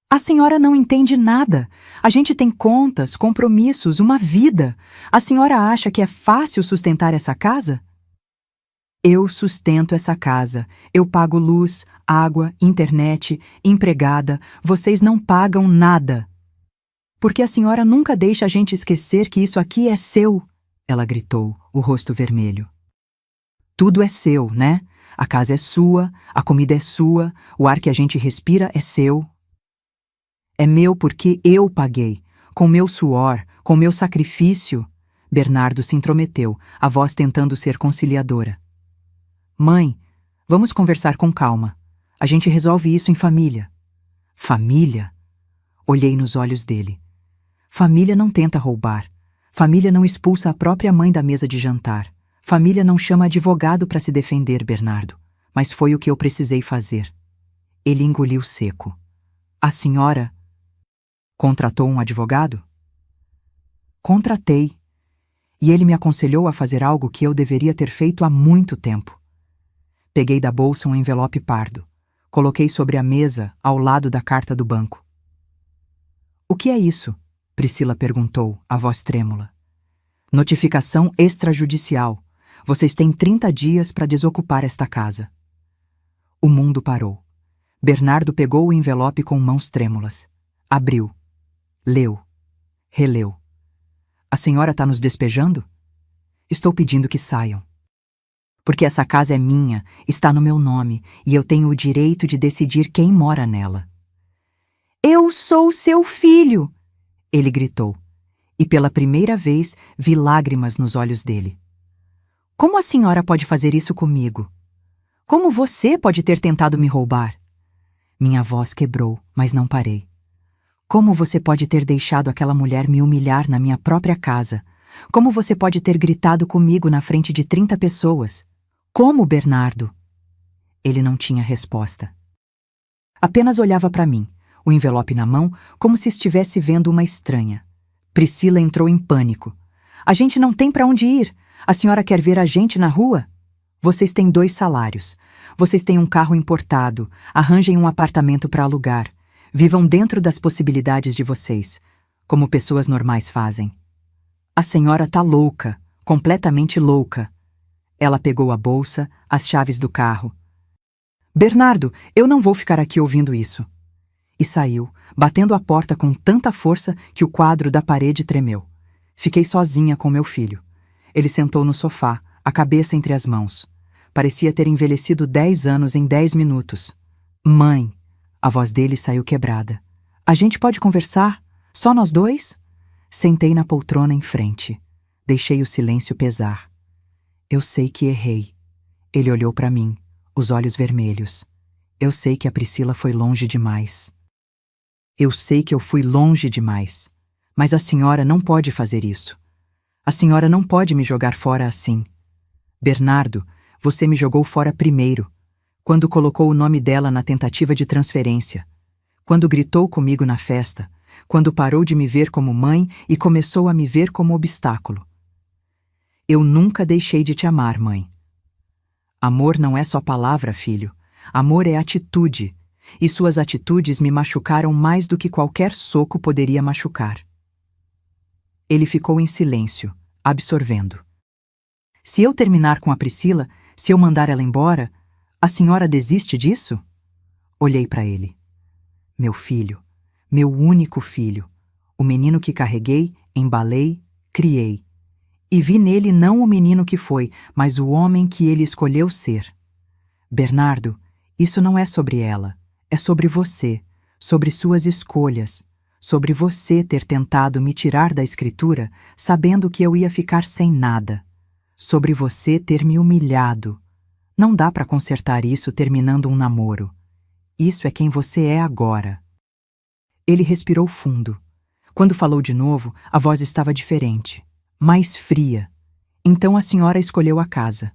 A senhora não entende nada. A gente tem contas, compromissos, uma vida. A senhora acha que é fácil sustentar essa casa? Eu sustento essa casa. Eu pago luz, água, internet, empregada. Vocês não pagam nada. Porque a senhora nunca deixa a gente esquecer que isso aqui é seu, ela gritou, o rosto vermelho. Tudo é seu, né? A casa é sua, a comida é sua, o ar que a gente respira é seu. É meu porque eu paguei, com meu suor, com meu sacrifício. Bernardo se intrometeu, a voz tentando ser conciliadora. Mãe, vamos conversar com calma. A gente resolve isso em família. Família? Olhei nos olhos dele. Família não tenta roubar. Família não expulsa a própria mãe da mesa de jantar. Família não chama advogado para se defender, Bernardo. Mas foi o que eu precisei fazer. Ele engoliu seco. A senhora... Contratou um advogado? Contratei. E ele me aconselhou a fazer algo que eu deveria ter feito há muito tempo. Peguei da bolsa um envelope pardo. Coloquei sobre a mesa, ao lado da carta do banco. O que é isso? Priscila perguntou, a voz trêmula. Notificação extrajudicial. Vocês têm 30 dias para desocupar esta casa. O mundo parou. Bernardo pegou o envelope com mãos trêmulas. Abriu. Leu. Releu. A senhora está nos despejando? Estou pedindo que saiam. Porque essa casa é minha, está no meu nome, e eu tenho o direito de decidir quem mora nela. Eu sou seu filho! Ele gritou. E pela primeira vez vi lágrimas nos olhos dele. Como a senhora pode fazer isso comigo? Como você pode ter tentado me roubar? Minha voz quebrou, mas não parei. Como você pode ter deixado aquela mulher me humilhar na minha própria casa? Como você pode ter gritado comigo na frente de 30 pessoas? Como, Bernardo? Ele não tinha resposta. Apenas olhava para mim, o envelope na mão, como se estivesse vendo uma estranha. Priscila entrou em pânico. A gente não tem para onde ir. A senhora quer ver a gente na rua? Vocês têm 2 salários. Vocês têm um carro importado. Arranjem um apartamento para alugar. Vivam dentro das possibilidades de vocês, como pessoas normais fazem. A senhora tá louca, completamente louca. Ela pegou a bolsa, as chaves do carro. Bernardo, eu não vou ficar aqui ouvindo isso. E saiu, batendo a porta com tanta força que o quadro da parede tremeu. Fiquei sozinha com meu filho. Ele sentou no sofá, a cabeça entre as mãos. Parecia ter envelhecido 10 anos em 10 minutos. Mãe! A voz dele saiu quebrada. A gente pode conversar? Só nós 2? Sentei na poltrona em frente. Deixei o silêncio pesar. Eu sei que errei. Ele olhou para mim, os olhos vermelhos. Eu sei que a Priscila foi longe demais. Eu sei que eu fui longe demais. Mas a senhora não pode fazer isso. A senhora não pode me jogar fora assim. Bernardo, você me jogou fora primeiro, quando colocou o nome dela na tentativa de transferência, quando gritou comigo na festa, quando parou de me ver como mãe e começou a me ver como obstáculo. Eu nunca deixei de te amar, mãe. Amor não é só palavra, filho. Amor é atitude, e suas atitudes me machucaram mais do que qualquer soco poderia machucar. Ele ficou em silêncio, absorvendo. Se eu terminar com a Priscila, se eu mandar ela embora, a senhora desiste disso? Olhei para ele. Meu filho, meu único filho, o menino que carreguei, embalei, criei. E vi nele não o menino que foi, mas o homem que ele escolheu ser. Bernardo, isso não é sobre ela, é sobre você, sobre suas escolhas, sobre você ter tentado me tirar da escritura sabendo que eu ia ficar sem nada, sobre você ter me humilhado. Não dá para consertar isso terminando um namoro. Isso é quem você é agora. Ele respirou fundo. Quando falou de novo, a voz estava diferente, mais fria. Então a senhora escolheu a casa.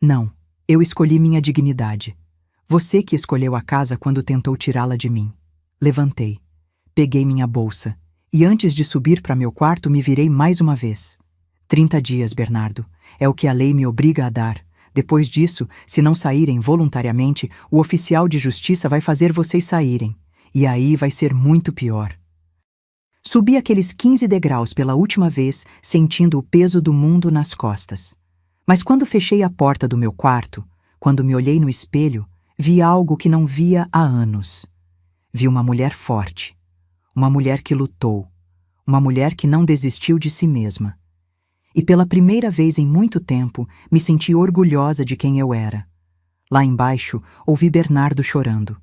Não, eu escolhi minha dignidade. Você que escolheu a casa quando tentou tirá-la de mim. Levantei, peguei minha bolsa e antes de subir para meu quarto me virei mais uma vez. 30 dias, Bernardo. É o que a lei me obriga a dar. Depois disso, se não saírem voluntariamente, o oficial de justiça vai fazer vocês saírem. E aí vai ser muito pior. Subi aqueles 15 degraus pela última vez, sentindo o peso do mundo nas costas. Mas quando fechei a porta do meu quarto, quando me olhei no espelho, vi algo que não via há anos. Vi uma mulher forte, uma mulher que lutou, uma mulher que não desistiu de si mesma. E pela primeira vez em muito tempo, me senti orgulhosa de quem eu era. Lá embaixo, ouvi Bernardo chorando.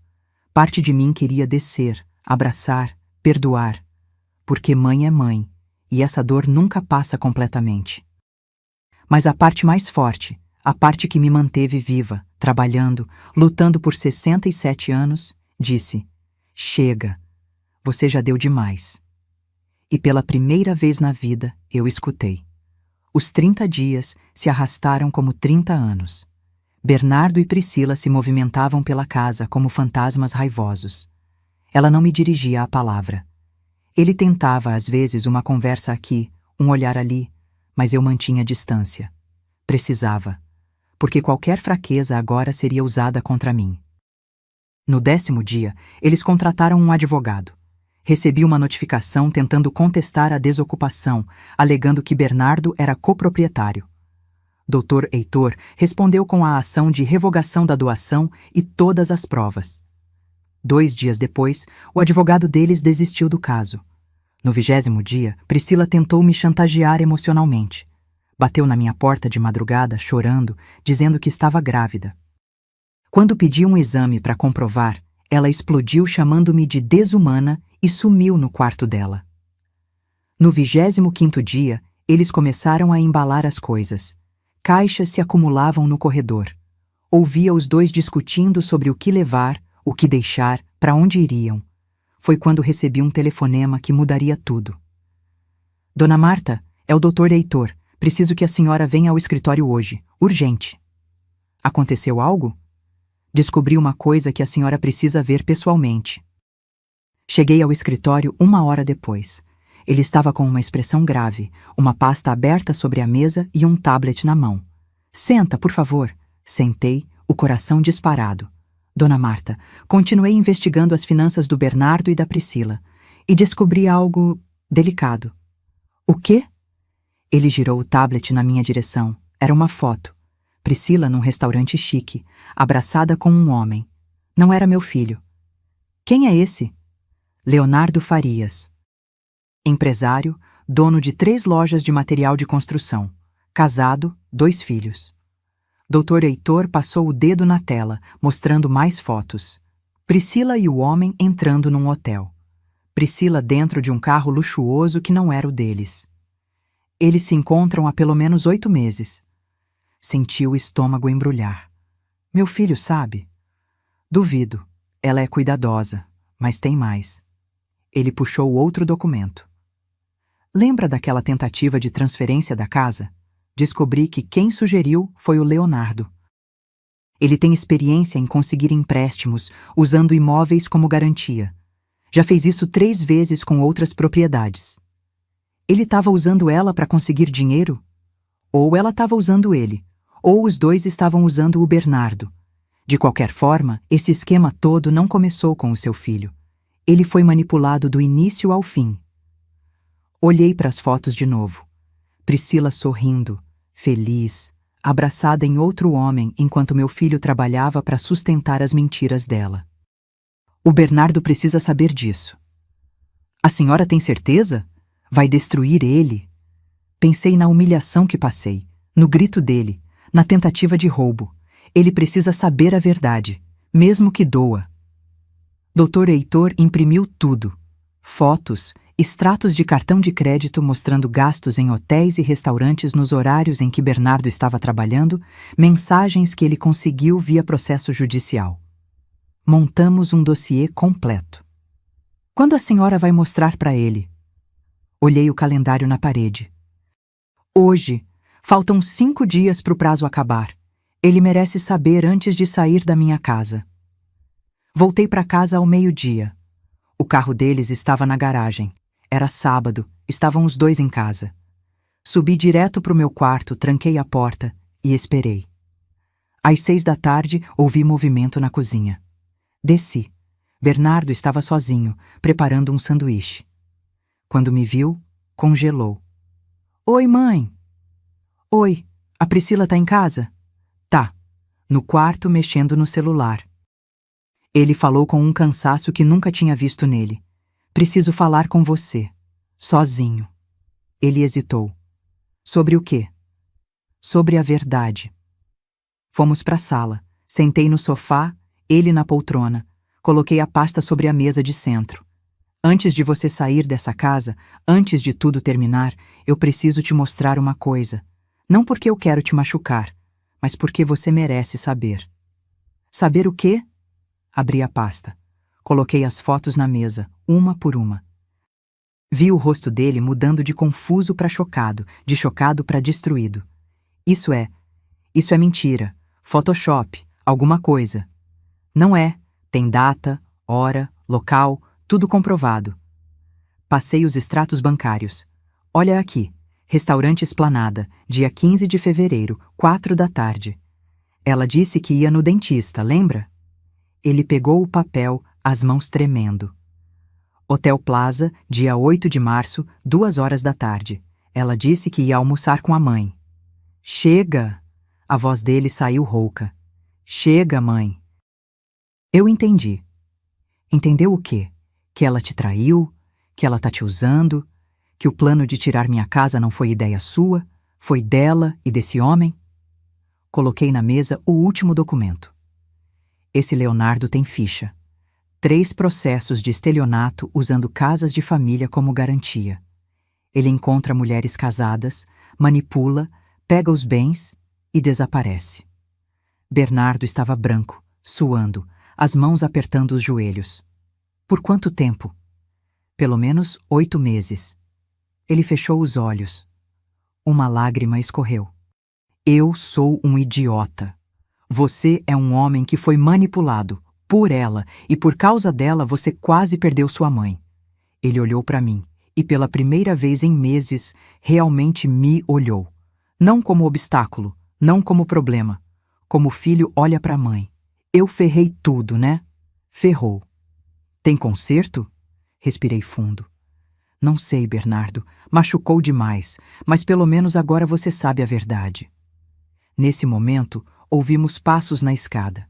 Parte de mim queria descer, abraçar, perdoar. Porque mãe é mãe, e essa dor nunca passa completamente. Mas a parte mais forte, a parte que me manteve viva, trabalhando, lutando por 67 anos, disse: chega, você já deu demais. E pela primeira vez na vida, eu escutei. Os 30 dias se arrastaram como 30 anos. Bernardo e Priscila se movimentavam pela casa como fantasmas raivosos. Ela não me dirigia a palavra. Ele tentava, às vezes, uma conversa aqui, um olhar ali, mas eu mantinha distância. Precisava, porque qualquer fraqueza agora seria usada contra mim. No 10º dia, eles contrataram um advogado. Recebi uma notificação tentando contestar a desocupação, alegando que Bernardo era coproprietário. Dr. Heitor respondeu com a ação de revogação da doação e todas as provas. 2 dias depois, o advogado deles desistiu do caso. No 20º dia, Priscila tentou me chantagear emocionalmente. Bateu na minha porta de madrugada, chorando, dizendo que estava grávida. Quando pedi um exame para comprovar, ela explodiu chamando-me de desumana e sumiu no quarto dela. No 25º dia, eles começaram a embalar as coisas. Caixas se acumulavam no corredor. Ouvia os 2 discutindo sobre o que levar, o que deixar, para onde iriam. Foi quando recebi um telefonema que mudaria tudo. Dona Marta, é o Dr. Heitor. Preciso que a senhora venha ao escritório hoje. Urgente. Aconteceu algo? Descobri uma coisa que a senhora precisa ver pessoalmente. Cheguei ao escritório 1 hora depois. Ele estava com uma expressão grave, uma pasta aberta sobre a mesa e um tablet na mão. Senta, por favor. Sentei, o coração disparado. Dona Marta, continuei investigando as finanças do Bernardo e da Priscila e descobri algo delicado. O quê? Ele girou o tablet na minha direção. Era uma foto. Priscila num restaurante chique, abraçada com um homem. Não era meu filho. Quem é esse? Leonardo Farias. Empresário, dono de 3 lojas de material de construção. Casado, 2 filhos. Dr. Heitor passou o dedo na tela, mostrando mais fotos. Priscila e o homem entrando num hotel. Priscila dentro de um carro luxuoso que não era o deles. Eles se encontram há pelo menos 8 meses. Senti o estômago embrulhar. Meu filho sabe? Duvido. Ela é cuidadosa, mas tem mais. Ele puxou outro documento. Lembra daquela tentativa de transferência da casa? Descobri que quem sugeriu foi o Leonardo. Ele tem experiência em conseguir empréstimos usando imóveis como garantia. Já fez isso 3 vezes com outras propriedades. Ele estava usando ela para conseguir dinheiro? Ou ela estava usando ele, ou os dois estavam usando o Bernardo. De qualquer forma, esse esquema todo não começou com o seu filho. Ele foi manipulado do início ao fim. Olhei para as fotos de novo. Priscila sorrindo, feliz, abraçada em outro homem enquanto meu filho trabalhava para sustentar as mentiras dela. O Bernardo precisa saber disso. A senhora tem certeza? Vai destruir ele? Pensei na humilhação que passei, no grito dele, na tentativa de roubo. Ele precisa saber a verdade, mesmo que doa. Dr. Heitor imprimiu tudo. Fotos, extratos de cartão de crédito mostrando gastos em hotéis e restaurantes nos horários em que Bernardo estava trabalhando, mensagens que ele conseguiu via processo judicial. Montamos um dossiê completo. Quando a senhora vai mostrar para ele? Olhei o calendário na parede. Hoje. Faltam 5 dias para o prazo acabar. Ele merece saber antes de sair da minha casa. Voltei para casa ao meio-dia. O carro deles estava na garagem. Era sábado, estavam os dois em casa. Subi direto para o meu quarto, tranquei a porta e esperei. Às 6 da tarde, ouvi movimento na cozinha. Desci. Bernardo estava sozinho, preparando um sanduíche. Quando me viu, congelou. Oi, mãe. Oi, a Priscila tá em casa? Tá, no quarto mexendo no celular. Ele falou com um cansaço que nunca tinha visto nele. Preciso falar com você. Sozinho. Ele hesitou. Sobre o quê? Sobre a verdade. Fomos para a sala. Sentei no sofá, ele na poltrona. Coloquei a pasta sobre a mesa de centro. Antes de você sair dessa casa, antes de tudo terminar, eu preciso te mostrar uma coisa. Não porque eu quero te machucar, mas porque você merece saber. Saber o quê? Abri a pasta. Coloquei as fotos na mesa, uma por uma. Vi o rosto dele mudando de confuso para chocado, de chocado para destruído. Isso é mentira. Photoshop, alguma coisa. Não é. Tem data, hora, local, tudo comprovado. Passei os extratos bancários. Olha aqui. Restaurante Esplanada, dia 15 de fevereiro, 4 da tarde. Ela disse que ia no dentista, lembra? Ele pegou o papel, as mãos tremendo. Hotel Plaza, dia 8 de março, 2 horas da tarde. Ela disse que ia almoçar com a mãe. Chega! A voz dele saiu rouca. Chega, mãe. Eu entendi. Entendeu o quê? Que ela te traiu? Que ela tá te usando? Que o plano de tirar minha casa não foi ideia sua? Foi dela e desse homem? Coloquei na mesa o último documento. Esse Leonardo tem ficha. 3 processos de estelionato usando casas de família como garantia. Ele encontra mulheres casadas, manipula, pega os bens e desaparece. Bernardo estava branco, suando, as mãos apertando os joelhos. Por quanto tempo? Pelo menos 8 meses. Ele fechou os olhos. Uma lágrima escorreu. Eu sou um idiota. Você é um homem que foi manipulado por ela e por causa dela você quase perdeu sua mãe. Ele olhou para mim e pela primeira vez em meses realmente me olhou. Não como obstáculo, não como problema. Como o filho olha para a mãe. Eu ferrei tudo, né? Ferrou. Tem conserto? Respirei fundo. Não sei, Bernardo. Machucou demais, mas pelo menos agora você sabe a verdade. Nesse momento, ouvimos passos na escada.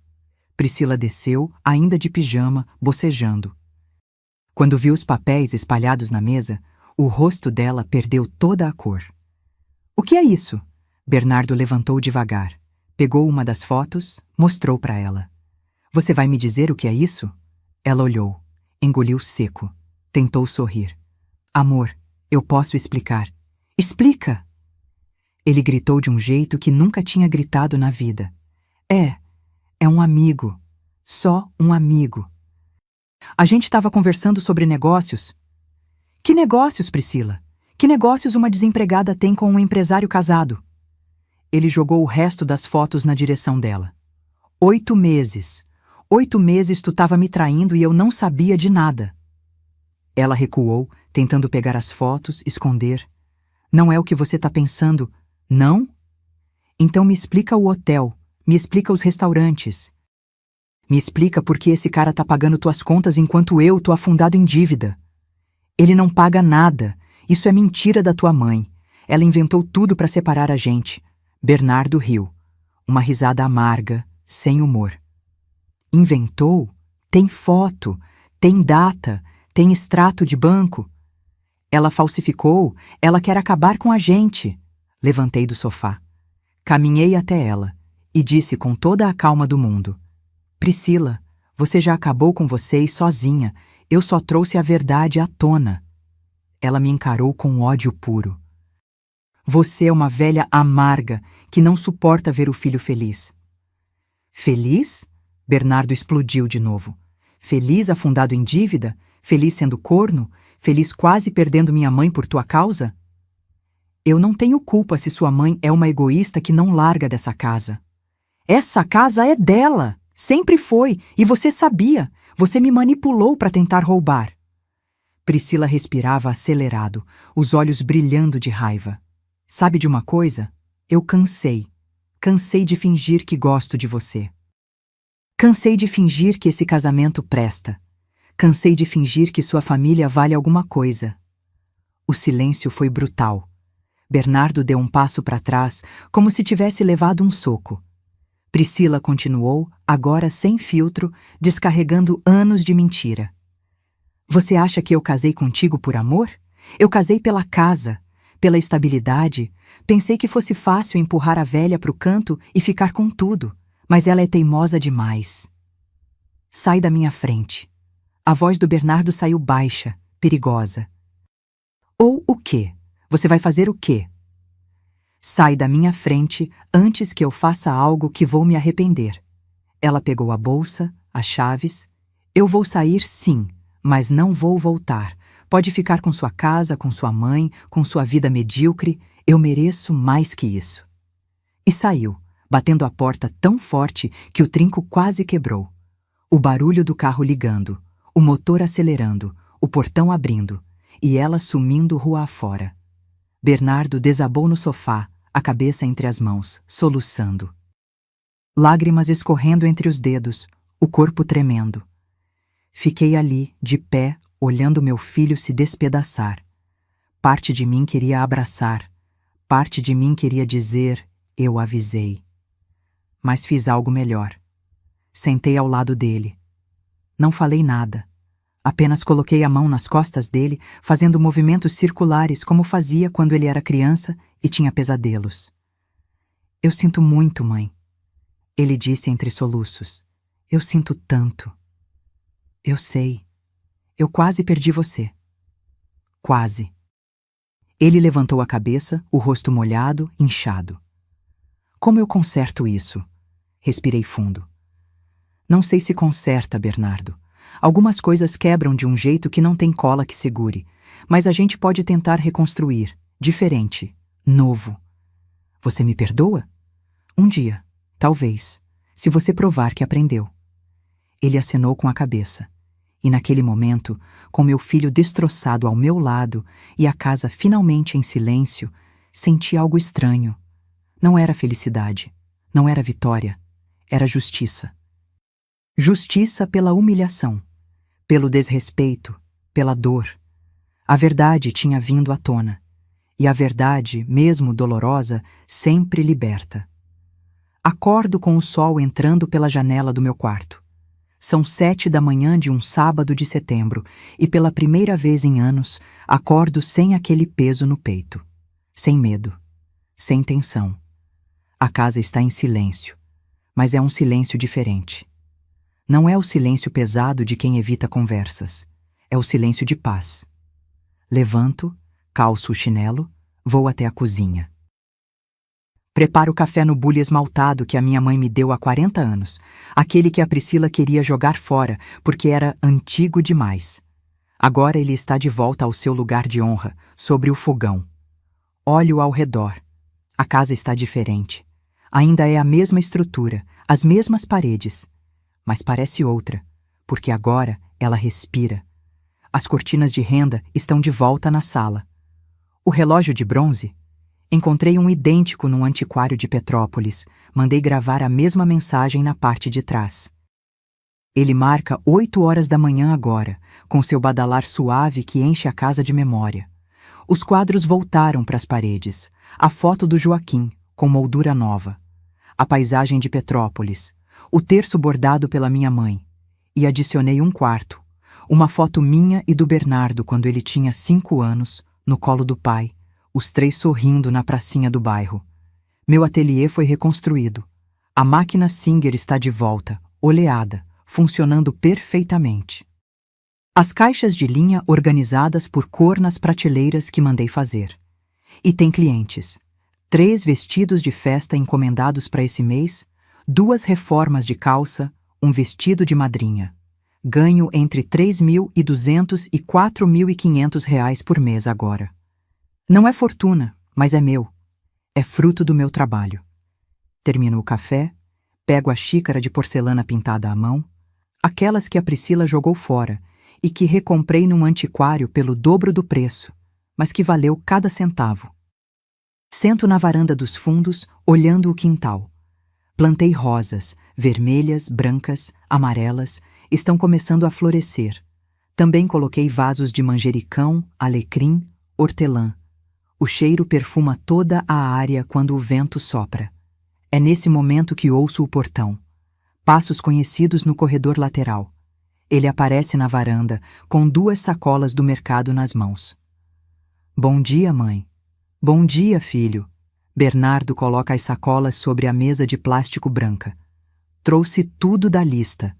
Priscila desceu, ainda de pijama, bocejando. Quando viu os papéis espalhados na mesa, o rosto dela perdeu toda a cor. O que é isso? Bernardo levantou devagar, pegou uma das fotos, mostrou para ela. Você vai me dizer o que é isso? Ela olhou, engoliu seco, tentou sorrir. Amor, eu posso explicar. Explica! Ele gritou de um jeito que nunca tinha gritado na vida. É um amigo. Só um amigo. A gente estava conversando sobre negócios. Que negócios, Priscila? Que negócios uma desempregada tem com um empresário casado? Ele jogou o resto das fotos na direção dela. 8 meses. 8 meses tu estava me traindo e eu não sabia de nada. Ela recuou, tentando pegar as fotos, esconder. Não é o que você está pensando, não? Então me explica o hotel, me explica os restaurantes. Me explica por que esse cara tá pagando tuas contas enquanto eu tô afundado em dívida. Ele não paga nada. Isso é mentira da tua mãe. Ela inventou tudo para separar a gente. Bernardo riu. Uma risada amarga, sem humor. Inventou? Tem foto, tem data, tem extrato de banco. Ela falsificou, ela quer acabar com a gente. Levantei do sofá. Caminhei até ela e disse com toda a calma do mundo. Priscila, você já acabou com vocês sozinha. Eu só trouxe a verdade à tona. Ela me encarou com ódio puro. Você é uma velha amarga que não suporta ver o filho feliz. Feliz? Bernardo explodiu de novo. Feliz afundado em dívida? Feliz sendo corno? Feliz quase perdendo minha mãe por tua causa? Eu não tenho culpa se sua mãe é uma egoísta que não larga dessa casa. Essa casa é dela! Sempre foi, e você sabia. Você me manipulou para tentar roubar. Priscila respirava acelerado, os olhos brilhando de raiva. Sabe de uma coisa? Eu cansei. Cansei de fingir que gosto de você. Cansei de fingir que esse casamento presta. Cansei de fingir que sua família vale alguma coisa. O silêncio foi brutal. Bernardo deu um passo para trás, como se tivesse levado um soco. Priscila continuou, agora sem filtro, descarregando anos de mentira. Você acha que eu casei contigo por amor? Eu casei pela casa, pela estabilidade. Pensei que fosse fácil empurrar a velha pro canto e ficar com tudo, mas ela é teimosa demais. Sai da minha frente. A voz do Bernardo saiu baixa, perigosa. Ou o quê? Você vai fazer o quê? Sai da minha frente antes que eu faça algo que vou me arrepender. Ela pegou a bolsa, as chaves. Eu vou sair, sim, mas não vou voltar. Pode ficar com sua casa, com sua mãe, com sua vida medíocre. Eu mereço mais que isso. E saiu, batendo a porta tão forte que o trinco quase quebrou. O barulho do carro ligando, o motor acelerando, o portão abrindo, e ela sumindo rua afora. Bernardo desabou no sofá, a cabeça entre as mãos, soluçando. Lágrimas escorrendo entre os dedos, o corpo tremendo. Fiquei ali, de pé, olhando meu filho se despedaçar. Parte de mim queria abraçar, parte de mim queria dizer, eu avisei. Mas fiz algo melhor. Sentei ao lado dele. Não falei nada. Apenas coloquei a mão nas costas dele, fazendo movimentos circulares como fazia quando ele era criança e tinha pesadelos. Eu sinto muito, mãe. Ele disse entre soluços. Eu sinto tanto. Eu sei. Eu quase perdi você. Quase. Ele levantou a cabeça, o rosto molhado, inchado. Como eu conserto isso? Respirei fundo. Não sei se conserta, Bernardo. Algumas coisas quebram de um jeito que não tem cola que segure, mas a gente pode tentar reconstruir, diferente, novo. Você me perdoa? Um dia, talvez, se você provar que aprendeu. Ele acenou com a cabeça. E naquele momento, com meu filho destroçado ao meu lado e a casa finalmente em silêncio, senti algo estranho. Não era felicidade, não era vitória, era justiça. Justiça pela humilhação, pelo desrespeito, pela dor. A verdade tinha vindo à tona, e a verdade, mesmo dolorosa, sempre liberta. Acordo com o sol entrando pela janela do meu quarto. São 7 da manhã de um sábado de setembro e pela primeira vez em anos acordo sem aquele peso no peito. Sem medo. Sem tensão. A casa está em silêncio, mas é um silêncio diferente. Não é o silêncio pesado de quem evita conversas. É o silêncio de paz. Levanto, calço o chinelo, vou até a cozinha. Preparo o café no bule esmaltado que a minha mãe me deu há 40 anos, aquele que a Priscila queria jogar fora porque era antigo demais. Agora ele está de volta ao seu lugar de honra, sobre o fogão. Olho ao redor. A casa está diferente. Ainda é a mesma estrutura, as mesmas paredes, mas parece outra, porque agora ela respira. As cortinas de renda estão de volta na sala. O relógio de bronze? Encontrei um idêntico num antiquário de Petrópolis. Mandei gravar a mesma mensagem na parte de trás. Ele marca 8 horas da manhã agora, com seu badalar suave que enche a casa de memória. Os quadros voltaram para as paredes. A foto do Joaquim, com moldura nova. A paisagem de Petrópolis. O terço bordado pela minha mãe. E adicionei um quarto. Uma foto minha e do Bernardo quando ele tinha 5 anos, no colo do pai. Os 3 sorrindo na pracinha do bairro. Meu ateliê foi reconstruído. A máquina Singer está de volta, oleada, funcionando perfeitamente. As caixas de linha organizadas por cor nas prateleiras que mandei fazer. E tem clientes. 3 vestidos de festa encomendados para esse mês, 2 reformas de calça, um vestido de madrinha. Ganho entre R$3.200 e R$4.500 por mês agora. Não é fortuna, mas é meu. É fruto do meu trabalho. Termino o café, pego a xícara de porcelana pintada à mão, aquelas que a Priscila jogou fora e que recomprei num antiquário pelo dobro do preço, mas que valeu cada centavo. Sento na varanda dos fundos, olhando o quintal. Plantei rosas, vermelhas, brancas, amarelas, estão começando a florescer. Também coloquei vasos de manjericão, alecrim, hortelã. O cheiro perfuma toda a área quando o vento sopra. É nesse momento que ouço o portão. Passos conhecidos no corredor lateral. Ele aparece na varanda, com 2 sacolas do mercado nas mãos. Bom dia, mãe. Bom dia, filho. Bernardo coloca as sacolas sobre a mesa de plástico branca. Trouxe tudo da lista.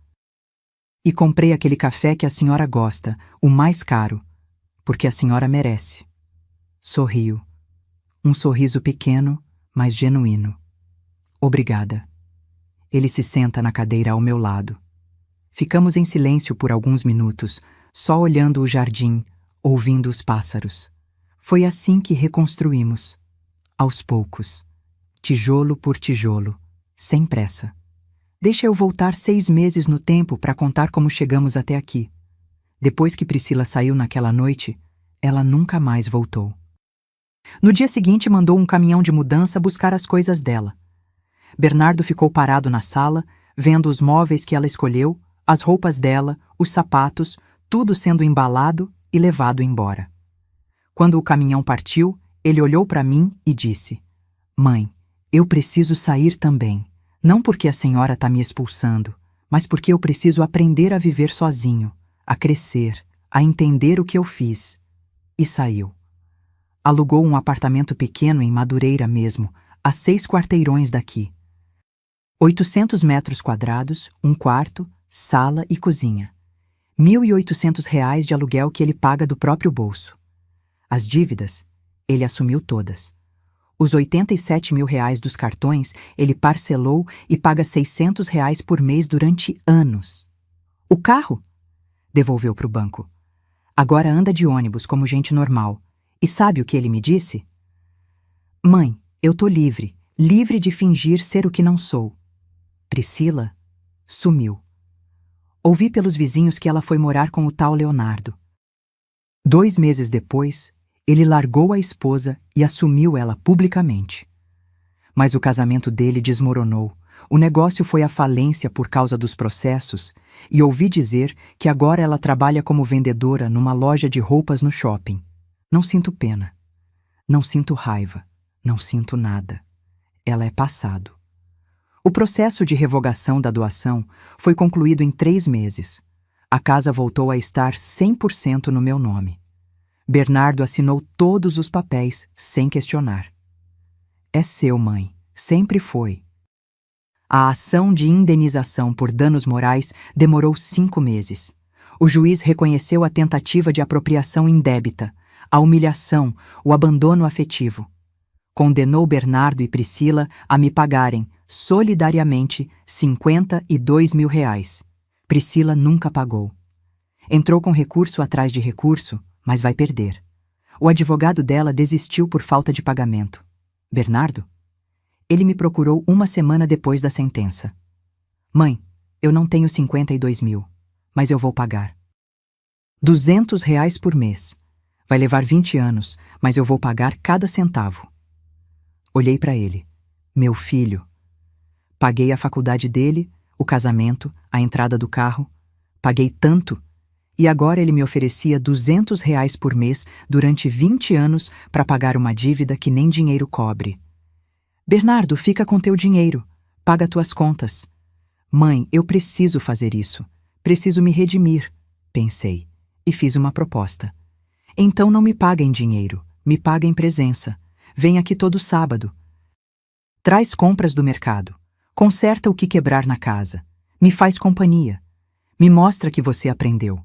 E comprei aquele café que a senhora gosta, o mais caro, porque a senhora merece. Sorrio. Um sorriso pequeno, mas genuíno. Obrigada. Ele se senta na cadeira ao meu lado. Ficamos em silêncio por alguns minutos, só olhando o jardim, ouvindo os pássaros. Foi assim que reconstruímos. Aos poucos. Tijolo por tijolo. Sem pressa. Deixa eu voltar 6 meses no tempo para contar como chegamos até aqui. Depois que Priscila saiu naquela noite, ela nunca mais voltou. No dia seguinte, mandou um caminhão de mudança buscar as coisas dela. Bernardo ficou parado na sala, vendo os móveis que ela escolheu, as roupas dela, os sapatos, tudo sendo embalado e levado embora. Quando o caminhão partiu, ele olhou para mim e disse: Mãe, eu preciso sair também. Não porque a senhora está me expulsando, mas porque eu preciso aprender a viver sozinho, a crescer, a entender o que eu fiz. E saiu. Alugou um apartamento pequeno em Madureira mesmo, a 6 quarteirões daqui. 800 metros quadrados, um quarto, sala e cozinha. R$1.800 de aluguel que ele paga do próprio bolso. As dívidas, ele assumiu todas. Os R$87.000 dos cartões ele parcelou e paga R$600 por mês durante anos. O carro? Devolveu para o banco. Agora anda de ônibus como gente normal. E sabe o que ele me disse? Mãe, eu tô livre, livre de fingir ser o que não sou. Priscila sumiu. Ouvi pelos vizinhos que ela foi morar com o tal Leonardo. 2 meses depois, ele largou a esposa e assumiu ela publicamente. Mas o casamento dele desmoronou, o negócio foi à falência por causa dos processos, e ouvi dizer que agora ela trabalha como vendedora numa loja de roupas no shopping. Não sinto pena. Não sinto raiva. Não sinto nada. Ela é passado. O processo de revogação da doação foi concluído em 3 meses. A casa voltou a estar 100% no meu nome. Bernardo assinou todos os papéis, sem questionar. É seu, mãe. Sempre foi. A ação de indenização por danos morais demorou 5 meses. O juiz reconheceu a tentativa de apropriação indébita, a humilhação, o abandono afetivo. Condenou Bernardo e Priscila a me pagarem, solidariamente, R$52 mil. Priscila nunca pagou. Entrou com recurso atrás de recurso, mas vai perder. O advogado dela desistiu por falta de pagamento. Bernardo? Ele me procurou 1 semana depois da sentença. Mãe, eu não tenho 52 mil, mas eu vou pagar. R$200 por mês. Vai levar 20 anos, mas eu vou pagar cada centavo. Olhei para ele. Meu filho. Paguei a faculdade dele, o casamento, a entrada do carro. Paguei tanto. E agora ele me oferecia R$200 por mês durante 20 anos para pagar uma dívida que nem dinheiro cobre. Bernardo, fica com teu dinheiro. Paga tuas contas. Mãe, eu preciso fazer isso. Preciso me redimir, pensei, e fiz uma proposta. Então não me paga em dinheiro, me paga em presença. Vem aqui todo sábado. Traz compras do mercado. Conserta o que quebrar na casa. Me faz companhia. Me mostra que você aprendeu.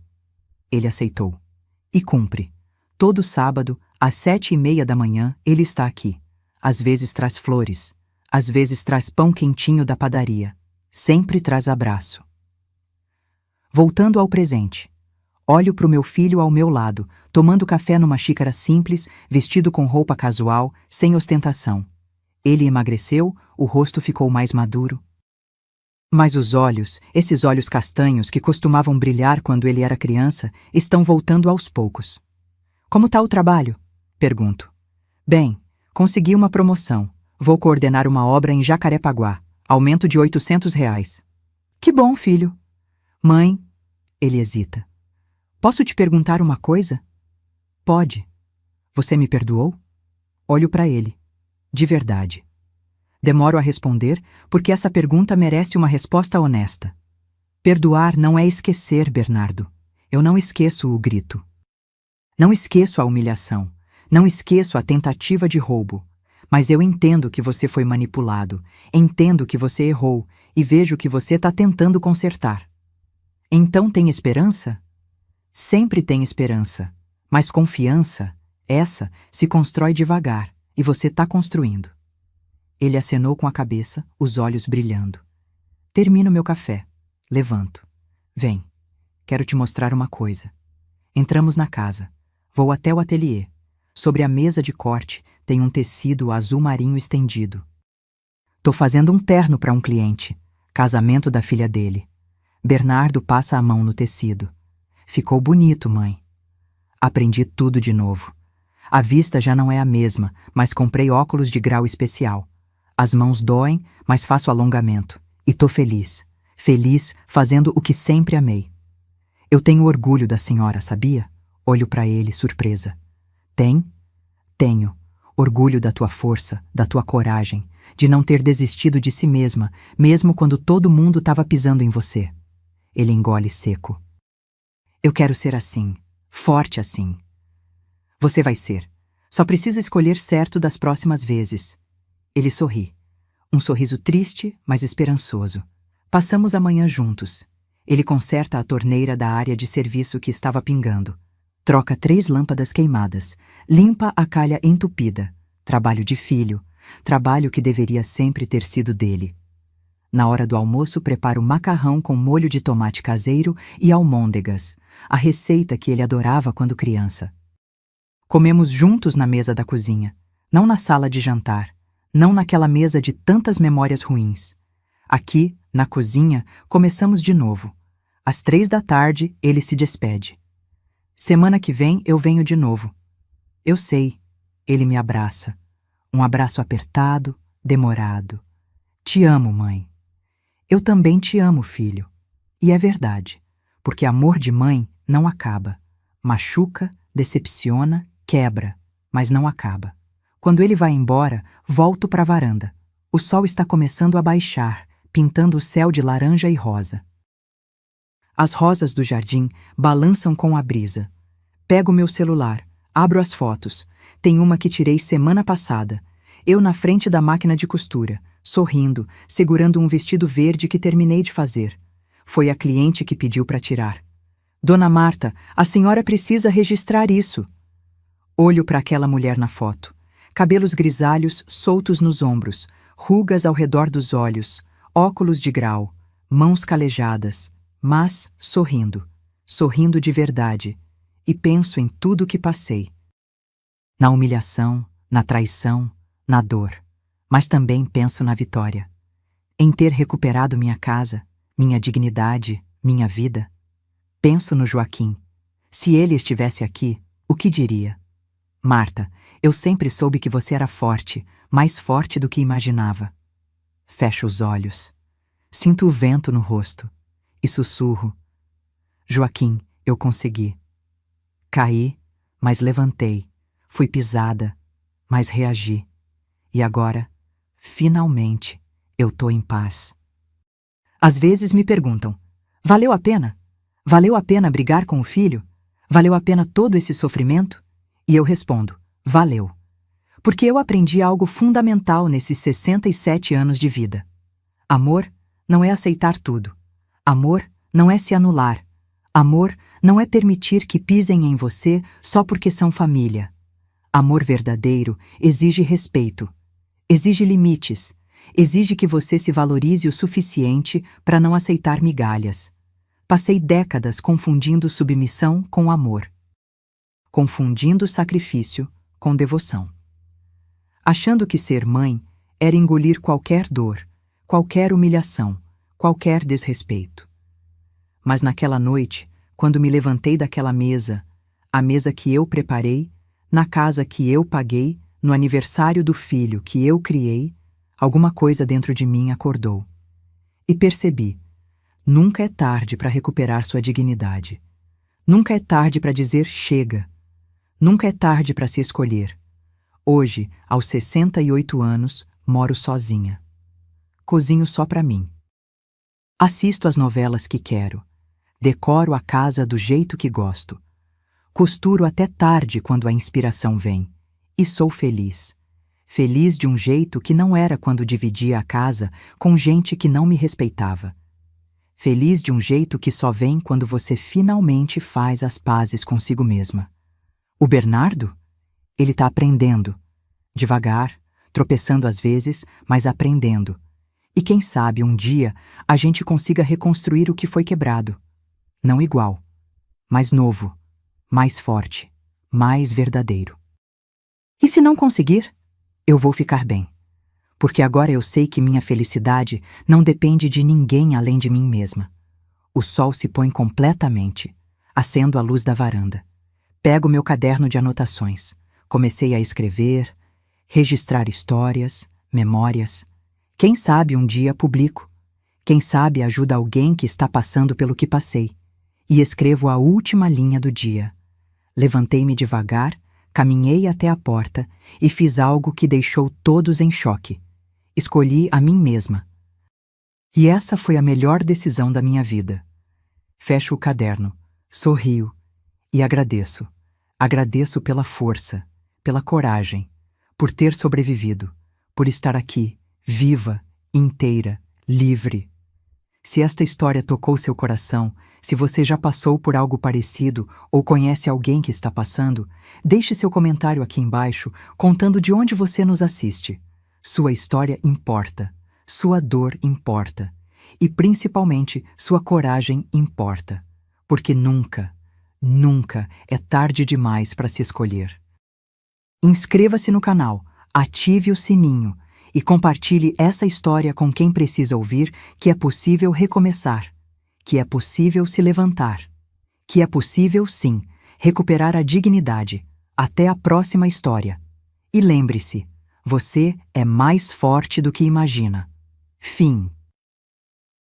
Ele aceitou. E cumpre. Todo sábado, às 7h30 da manhã, ele está aqui. Às vezes traz flores. Às vezes traz pão quentinho da padaria. Sempre traz abraço. Voltando ao presente. Olho para o meu filho ao meu lado, tomando café numa xícara simples, vestido com roupa casual, sem ostentação. Ele emagreceu, o rosto ficou mais maduro. Mas os olhos, esses olhos castanhos que costumavam brilhar quando ele era criança, estão voltando aos poucos. Como está o trabalho? Pergunto. Bem, consegui uma promoção. Vou coordenar uma obra em Jacarepaguá. Aumento de R$800. Que bom, filho. Mãe, ele hesita. Posso te perguntar uma coisa? Pode. Você me perdoou? Olho para ele. De verdade. Demoro a responder porque essa pergunta merece uma resposta honesta. Perdoar não é esquecer, Bernardo. Eu não esqueço o grito. Não esqueço a humilhação. Não esqueço a tentativa de roubo. Mas eu entendo que você foi manipulado. Entendo que você errou e vejo que você está tentando consertar. Então tem esperança? Sempre tem esperança, mas confiança, essa, se constrói devagar, e você está construindo. Ele acenou com a cabeça, os olhos brilhando. Termino meu café. Levanto. Vem. Quero te mostrar uma coisa. Entramos na casa. Vou até o ateliê. Sobre a mesa de corte tem um tecido azul marinho estendido. Tô fazendo um terno para um cliente. Casamento da filha dele. Bernardo passa a mão no tecido. Ficou bonito, mãe. Aprendi tudo de novo. A vista já não é a mesma, mas comprei óculos de grau especial. As mãos doem, mas faço alongamento. E tô feliz. Feliz fazendo o que sempre amei. Eu tenho orgulho da senhora, sabia? Olho para ele, surpresa. Tem? Tenho. Orgulho da tua força, da tua coragem, de não ter desistido de si mesma, mesmo quando todo mundo estava pisando em você. Ele engole seco. Eu quero ser assim, forte assim. Você vai ser. Só precisa escolher certo das próximas vezes. Ele sorri. Um sorriso triste, mas esperançoso. Passamos a manhã juntos. Ele conserta a torneira da área de serviço que estava pingando. Troca 3 lâmpadas queimadas. Limpa a calha entupida. Trabalho de filho. Trabalho que deveria sempre ter sido dele. Na hora do almoço, preparo macarrão com molho de tomate caseiro e almôndegas, a receita que ele adorava quando criança. Comemos juntos na mesa da cozinha, não na sala de jantar, não naquela mesa de tantas memórias ruins. Aqui, na cozinha, começamos de novo. Às 3 da tarde, ele se despede. Semana que vem eu venho de novo. Eu sei, ele me abraça. Um abraço apertado, demorado. Te amo, mãe. Eu também te amo, filho. E é verdade, porque amor de mãe não acaba. Machuca, decepciona, quebra, mas não acaba. Quando ele vai embora, volto para a varanda. O sol está começando a baixar, pintando o céu de laranja e rosa. As rosas do jardim balançam com a brisa. Pego meu celular, abro as fotos. Tem uma que tirei semana passada. Eu na frente da máquina de costura, sorrindo, segurando um vestido verde que terminei de fazer. Foi a cliente que pediu para tirar. Dona Marta, a senhora precisa registrar isso. Olho para aquela mulher na foto. Cabelos grisalhos soltos nos ombros, rugas ao redor dos olhos, óculos de grau, mãos calejadas, mas sorrindo. Sorrindo de verdade. E penso em tudo que passei. Na humilhação, na traição, na dor. Mas também penso na vitória. Em ter recuperado minha casa, minha dignidade, minha vida. Penso no Joaquim. Se ele estivesse aqui, o que diria? Marta, eu sempre soube que você era forte, mais forte do que imaginava. Fecho os olhos. Sinto o vento no rosto. E sussurro. Joaquim, eu consegui. Caí, mas levantei. Fui pisada, mas reagi. E agora, finalmente, eu tô em paz. Às vezes me perguntam, valeu a pena? Valeu a pena brigar com o filho? Valeu a pena todo esse sofrimento? E eu respondo, valeu. Porque eu aprendi algo fundamental nesses 67 anos de vida. Amor não é aceitar tudo. Amor não é se anular. Amor não é permitir que pisem em você só porque são família. Amor verdadeiro exige respeito, exige limites, exige que você se valorize o suficiente para não aceitar migalhas. Passei décadas confundindo submissão com amor, confundindo sacrifício com devoção. Achando que ser mãe era engolir qualquer dor, qualquer humilhação, qualquer desrespeito. Mas naquela noite, quando me levantei daquela mesa, a mesa que eu preparei, na casa que eu paguei, no aniversário do filho que eu criei, alguma coisa dentro de mim acordou. E percebi, nunca é tarde para recuperar sua dignidade. Nunca é tarde para dizer chega. Nunca é tarde para se escolher. Hoje, aos 68 anos, moro sozinha. Cozinho só para mim. Assisto às novelas que quero. Decoro a casa do jeito que gosto. Costuro até tarde quando a inspiração vem. E sou feliz. Feliz de um jeito que não era quando dividia a casa com gente que não me respeitava. Feliz de um jeito que só vem quando você finalmente faz as pazes consigo mesma. O Bernardo? Ele tá aprendendo. Devagar, tropeçando às vezes, mas aprendendo. E quem sabe um dia a gente consiga reconstruir o que foi quebrado. Não igual, mas novo, mais forte, mais verdadeiro. E se não conseguir, eu vou ficar bem. Porque agora eu sei que minha felicidade não depende de ninguém além de mim mesma. O sol se põe completamente. Acendo a luz da varanda. Pego meu caderno de anotações. Comecei a escrever, registrar histórias, memórias. Quem sabe um dia publico. Quem sabe ajuda alguém que está passando pelo que passei. E escrevo a última linha do dia. Levantei-me devagar, caminhei até a porta e fiz algo que deixou todos em choque. Escolhi a mim mesma. E essa foi a melhor decisão da minha vida. Fecho o caderno, sorrio e agradeço. Agradeço pela força, pela coragem, por ter sobrevivido, por estar aqui, viva, inteira, livre. Se esta história tocou seu coração, se você já passou por algo parecido ou conhece alguém que está passando, deixe seu comentário aqui embaixo contando de onde você nos assiste. Sua história importa, sua dor importa e, principalmente, sua coragem importa, porque nunca, nunca é tarde demais para se escolher. Inscreva-se no canal, ative o sininho e compartilhe essa história com quem precisa ouvir que é possível recomeçar, que é possível se levantar, que é possível, sim, recuperar a dignidade. Até a próxima história. E lembre-se, você é mais forte do que imagina. Fim.